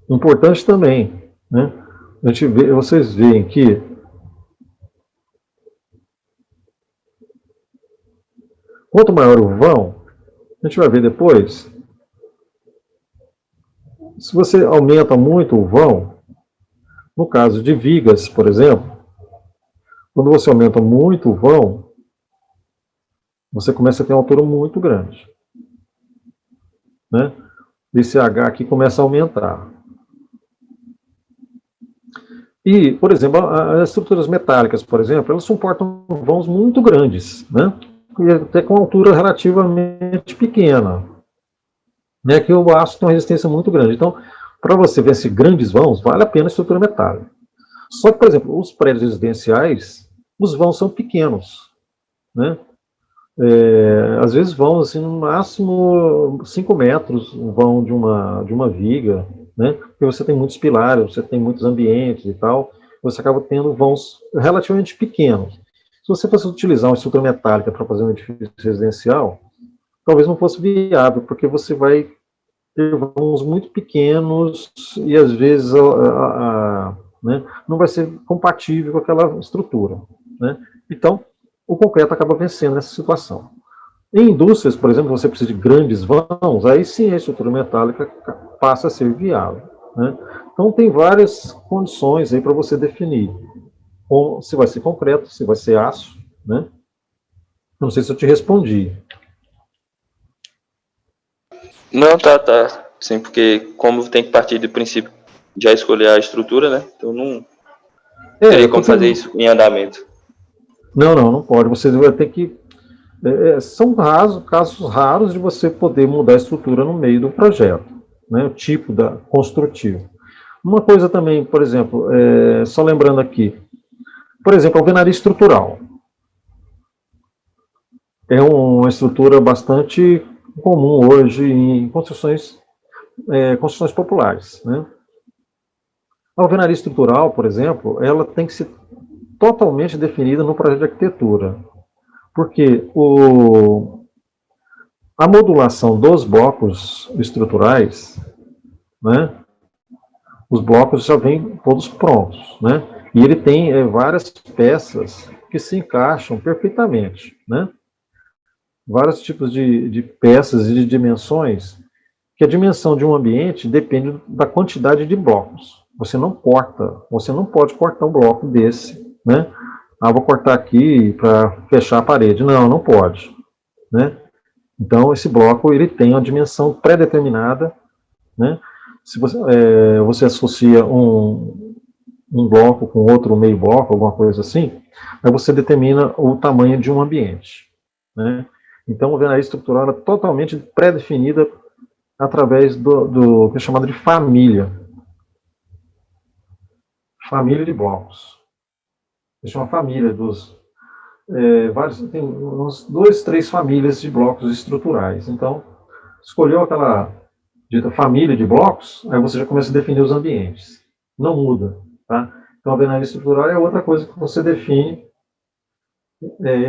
importante também, né? Vocês veem que quanto maior o vão, a gente vai ver depois, se você aumenta muito o vão, no caso de vigas, por exemplo, quando você aumenta muito o vão, você começa a ter uma altura muito grande, né? Esse H aqui começa a aumentar. E, por exemplo, as estruturas metálicas, por exemplo, elas suportam vãos muito grandes, né? E até com altura relativamente pequena, né? Que o aço tem uma resistência muito grande. Então, para você vencer grandes vãos, vale a pena a estrutura metálica. Só que, por exemplo, os prédios residenciais, os vãos são pequenos, né? Às vezes vão, assim, no máximo 5 metros, vão de uma viga, né? Porque você tem muitos pilares, você tem muitos ambientes e tal, você acaba tendo vãos relativamente pequenos. Se você fosse utilizar uma estrutura metálica para fazer um edifício residencial, talvez não fosse viável, porque você vai ter vãos muito pequenos e às vezes né, não vai ser compatível com aquela estrutura, né? Então, o concreto acaba vencendo nessa situação. Em indústrias, por exemplo, você precisa de grandes vãos, aí sim a estrutura metálica passa a ser viável, né? Então tem várias condições aí para você definir se vai ser concreto, se vai ser aço, né? Não sei se eu te respondi. Não, tá. Sim, porque como tem que partir do princípio já escolher a estrutura, né? Então não teria como fazer isso em andamento. Não pode. Você vai ter que... são casos raros de você poder mudar a estrutura no meio do projeto, né? O tipo construtivo. Uma coisa também, por exemplo, só lembrando aqui, por exemplo, a alvenaria estrutural. É uma estrutura bastante comum hoje em construções populares, né? A alvenaria estrutural, por exemplo, ela tem que ser totalmente definida no projeto de arquitetura, porque a modulação dos blocos estruturais, né, os blocos já vêm todos prontos, né, e ele tem várias peças que se encaixam perfeitamente, né, vários tipos de peças e de dimensões, que a dimensão de um ambiente depende da quantidade de blocos. Você não pode cortar um bloco desse, né? Vou cortar aqui para fechar a parede. Não pode, né? Então, esse bloco, ele tem uma dimensão pré-determinada, né? Se você associa um bloco com outro meio bloco, alguma coisa assim, aí você determina o tamanho de um ambiente, né? Então, a alvenaria estrutural é totalmente pré-definida através do que é chamado de família de blocos. Existe uma família dos tem uns 2, 3 famílias de blocos estruturais. Então, escolheu aquela dita família de blocos, aí você já começa a definir os ambientes. Não muda, tá? Então, a alvenaria estrutural é outra coisa que você define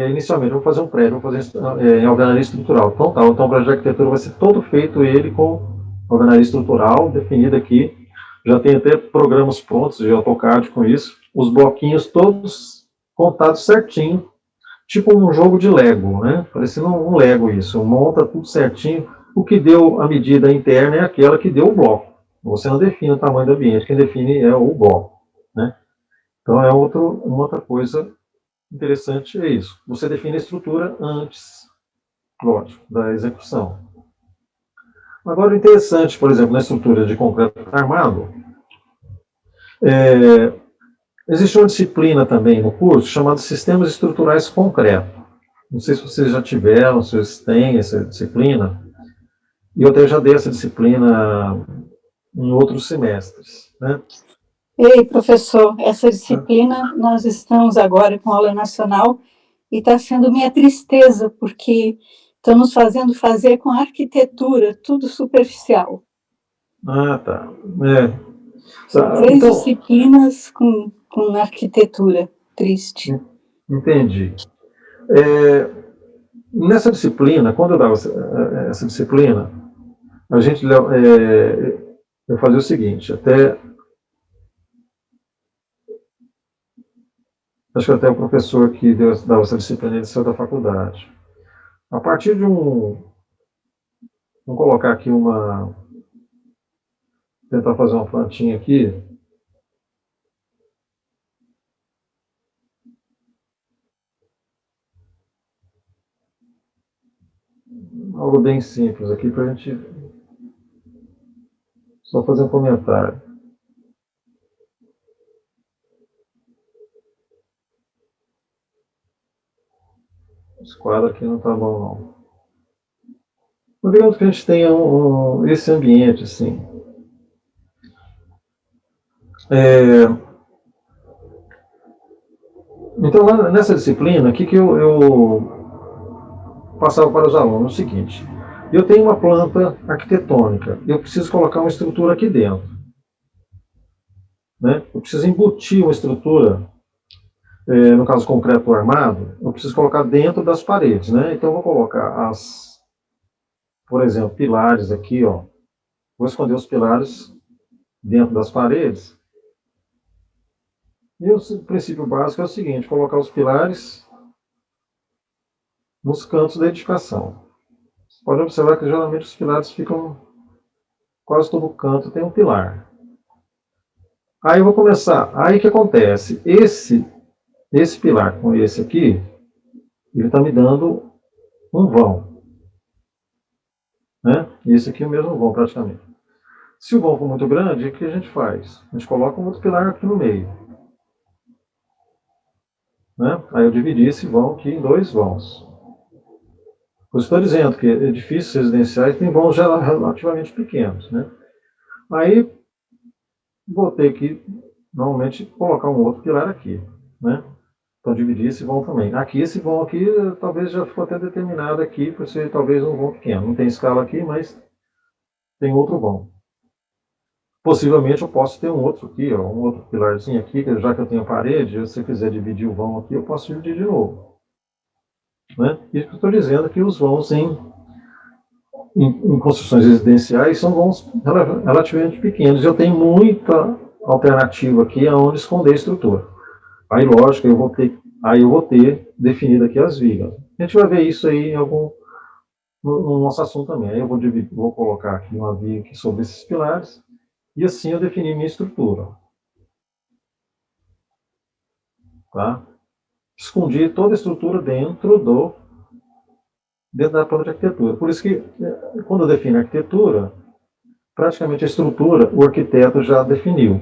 inicialmente. Vou fazer um prédio, vou fazer alvenaria estrutural. Então, tá, então o projeto de arquitetura vai ser todo feito ele com alvenaria estrutural, definida aqui. Já tem até programas prontos de AutoCAD com isso. Os bloquinhos todos contados certinho, tipo um jogo de Lego, né? Parecendo um Lego isso. Monta tudo certinho, o que deu a medida interna é aquela que deu o bloco. Você não define o tamanho do ambiente, quem define é o bloco, né? Então, uma outra coisa interessante é isso. Você define a estrutura antes, lógico, da execução. Agora, o interessante, por exemplo, na estrutura de concreto armado, existe uma disciplina também no curso chamada Sistemas Estruturais Concreto. Não sei se vocês já tiveram, se vocês têm essa disciplina, e eu até já dei essa disciplina em outros semestres, né? Ei, professor, essa disciplina nós estamos agora com aula nacional e está sendo minha tristeza, porque estamos fazendo fazer com arquitetura, tudo superficial. Ah, tá. São 3 disciplinas com arquitetura. Triste. Entendi. Nessa disciplina, quando eu dava essa disciplina, eu fazia o seguinte, acho que até o professor que dava essa disciplina, ele saiu da faculdade. A partir de vamos colocar aqui tentar fazer uma plantinha aqui. Algo bem simples aqui para a gente só fazer um comentário. Esse quadro aqui não está bom, não. Mas digamos que a gente tenha esse ambiente, assim. Então, lá nessa disciplina, o que eu passava para os alunos? O seguinte: eu tenho uma planta arquitetônica, eu preciso colocar uma estrutura aqui dentro, né? Eu preciso embutir uma estrutura, no caso concreto armado, eu preciso colocar dentro das paredes, né? Então, eu vou colocar por exemplo, pilares aqui, ó. Vou esconder os pilares dentro das paredes. E o princípio básico é o seguinte: colocar os pilares nos cantos da edificação. Você pode observar que geralmente os pilares ficam, quase todo canto tem um pilar. Aí eu vou começar, aí o que acontece? Esse pilar com esse aqui, ele está me dando um vão, né? E esse aqui é o mesmo vão praticamente. Se o vão for muito grande, o que a gente faz? A gente coloca um outro pilar aqui no meio, né? Aí eu dividi esse vão aqui em 2 vãos. Eu estou dizendo que edifícios residenciais têm vãos relativamente pequenos, né? Aí vou ter que, normalmente, colocar um outro pilar aqui, né? Então, dividir esse vão também. Aqui, esse vão aqui, talvez já ficou até determinado aqui, por ser talvez um vão pequeno. Não tem escala aqui, mas tem outro vão. Possivelmente eu posso ter um outro aqui, ó, um outro pilarzinho aqui, já que eu tenho a parede, se eu quiser dividir o vão aqui, eu posso dividir de novo, né? Isso que eu estou dizendo, que os vãos em construções residenciais são vãos relativamente pequenos. Eu tenho muita alternativa aqui aonde esconder a estrutura. Aí, lógico, eu vou ter definido aqui as vigas. A gente vai ver isso aí no nosso assunto também. Aí eu vou colocar aqui uma viga aqui sobre esses pilares, e assim eu defini minha estrutura. Tá? Escondi toda a estrutura dentro da própria arquitetura. Por isso que, quando eu defino a arquitetura, praticamente a estrutura, o arquiteto já definiu.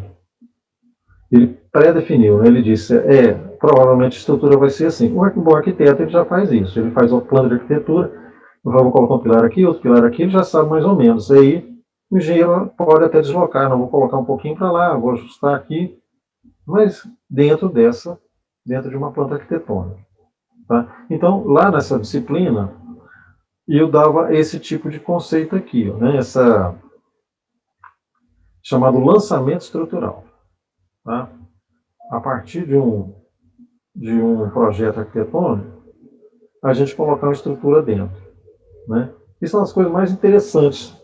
Ele pré-definiu, né? Ele disse, provavelmente a estrutura vai ser assim. O bom arquiteto, ele já faz isso. Ele faz o plano de arquitetura, eu vou colocar um pilar aqui, outro pilar aqui, ele já sabe mais ou menos. Aí, o engenheiro pode até deslocar, não vou colocar um pouquinho para lá, vou ajustar aqui, mas dentro de uma planta arquitetônica. Tá? Então, lá nessa disciplina, eu dava esse tipo de conceito aqui, né? Chamado lançamento estrutural. Tá? A partir de um projeto arquitetônico, a gente colocar uma estrutura dentro, né? Isso são as coisas mais interessantes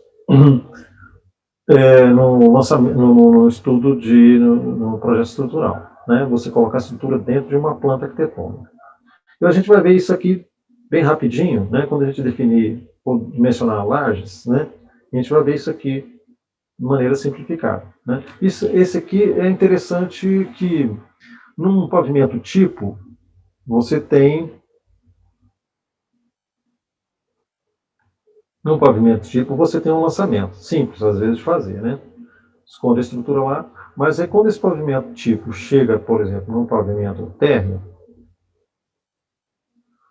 no estudo no projeto estrutural, né? Você colocar a estrutura dentro de uma planta arquitetônica. E a gente vai ver isso aqui bem rapidinho, né? Quando a gente definir for dimensionar lajes, né, a gente vai ver isso aqui de maneira simplificada, né. Esse aqui é interessante que, num pavimento tipo, você tem... Num pavimento tipo, você tem um lançamento, simples às vezes de fazer, né? Esconde a estrutura lá, mas aí quando esse pavimento tipo chega, por exemplo, num pavimento térreo,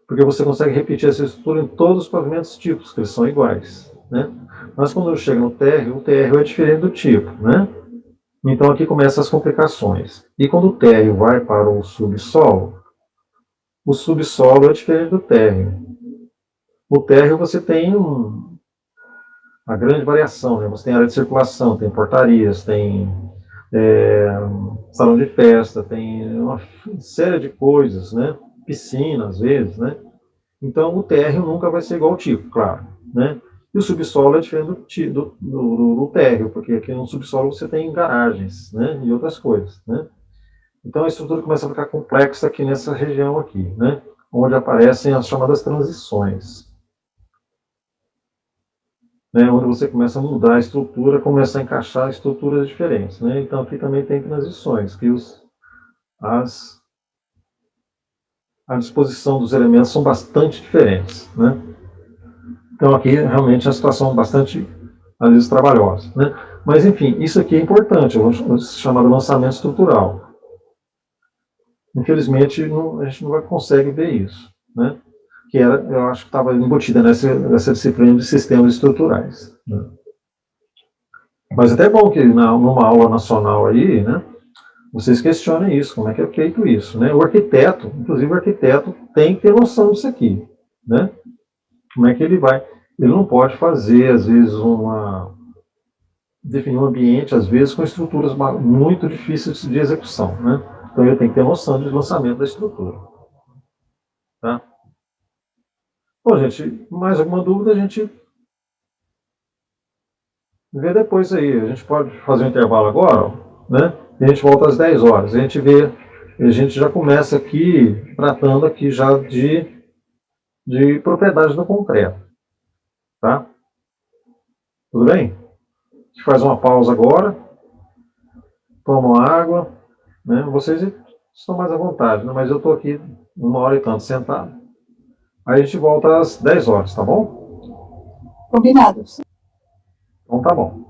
porque você consegue repetir essa estrutura em todos os pavimentos tipos, que eles são iguais, né? Mas quando chega no térreo, o térreo é diferente do tipo, né? Então aqui começam as complicações. E quando o térreo vai para o subsolo é diferente do térreo. No térreo você tem uma grande variação, né? Você tem área de circulação, tem portarias, tem salão de festa, tem uma série de coisas, né? Piscina, às vezes, né? Então, o térreo nunca vai ser igual ao tipo, claro, né? E o subsolo é diferente do térreo, porque aqui no subsolo você tem garagens, né? E outras coisas, né? Então, a estrutura começa a ficar complexa aqui nessa região aqui, né? Onde aparecem as chamadas transições. Né, onde você começa a mudar a estrutura, começa a encaixar estruturas diferentes. Né? Então, aqui também tem transições, que a disposição dos elementos são bastante diferentes. Né? Então, aqui, realmente, a situação é bastante, às vezes, trabalhosa. Né? Mas, enfim, isso aqui é importante, o chamado lançamento estrutural. Infelizmente, a gente não consegue ver isso. Né? Que eu acho que estava embutida nessa disciplina de sistemas estruturais. Né? Mas até é bom que numa aula nacional aí, né, vocês questionem isso, como é que é feito isso, né? O arquiteto, inclusive o arquiteto, tem que ter noção disso aqui, né? Como é que ele vai? Ele não pode fazer, às vezes, definir um ambiente, às vezes, com estruturas muito difíceis de execução, né? Então ele tem que ter noção de lançamento da estrutura, tá? Bom, gente, mais alguma dúvida a gente vê depois aí. A gente pode fazer um intervalo agora, né? E a gente volta às 10 horas. A gente já começa aqui, tratando aqui já de propriedades do concreto. Tá? Tudo bem? A gente faz uma pausa agora, toma uma água, né? Vocês estão mais à vontade, né? Mas eu estou aqui 1 hora e tanto sentado. Aí a gente volta às 10 horas, tá bom? Combinado. Então tá bom.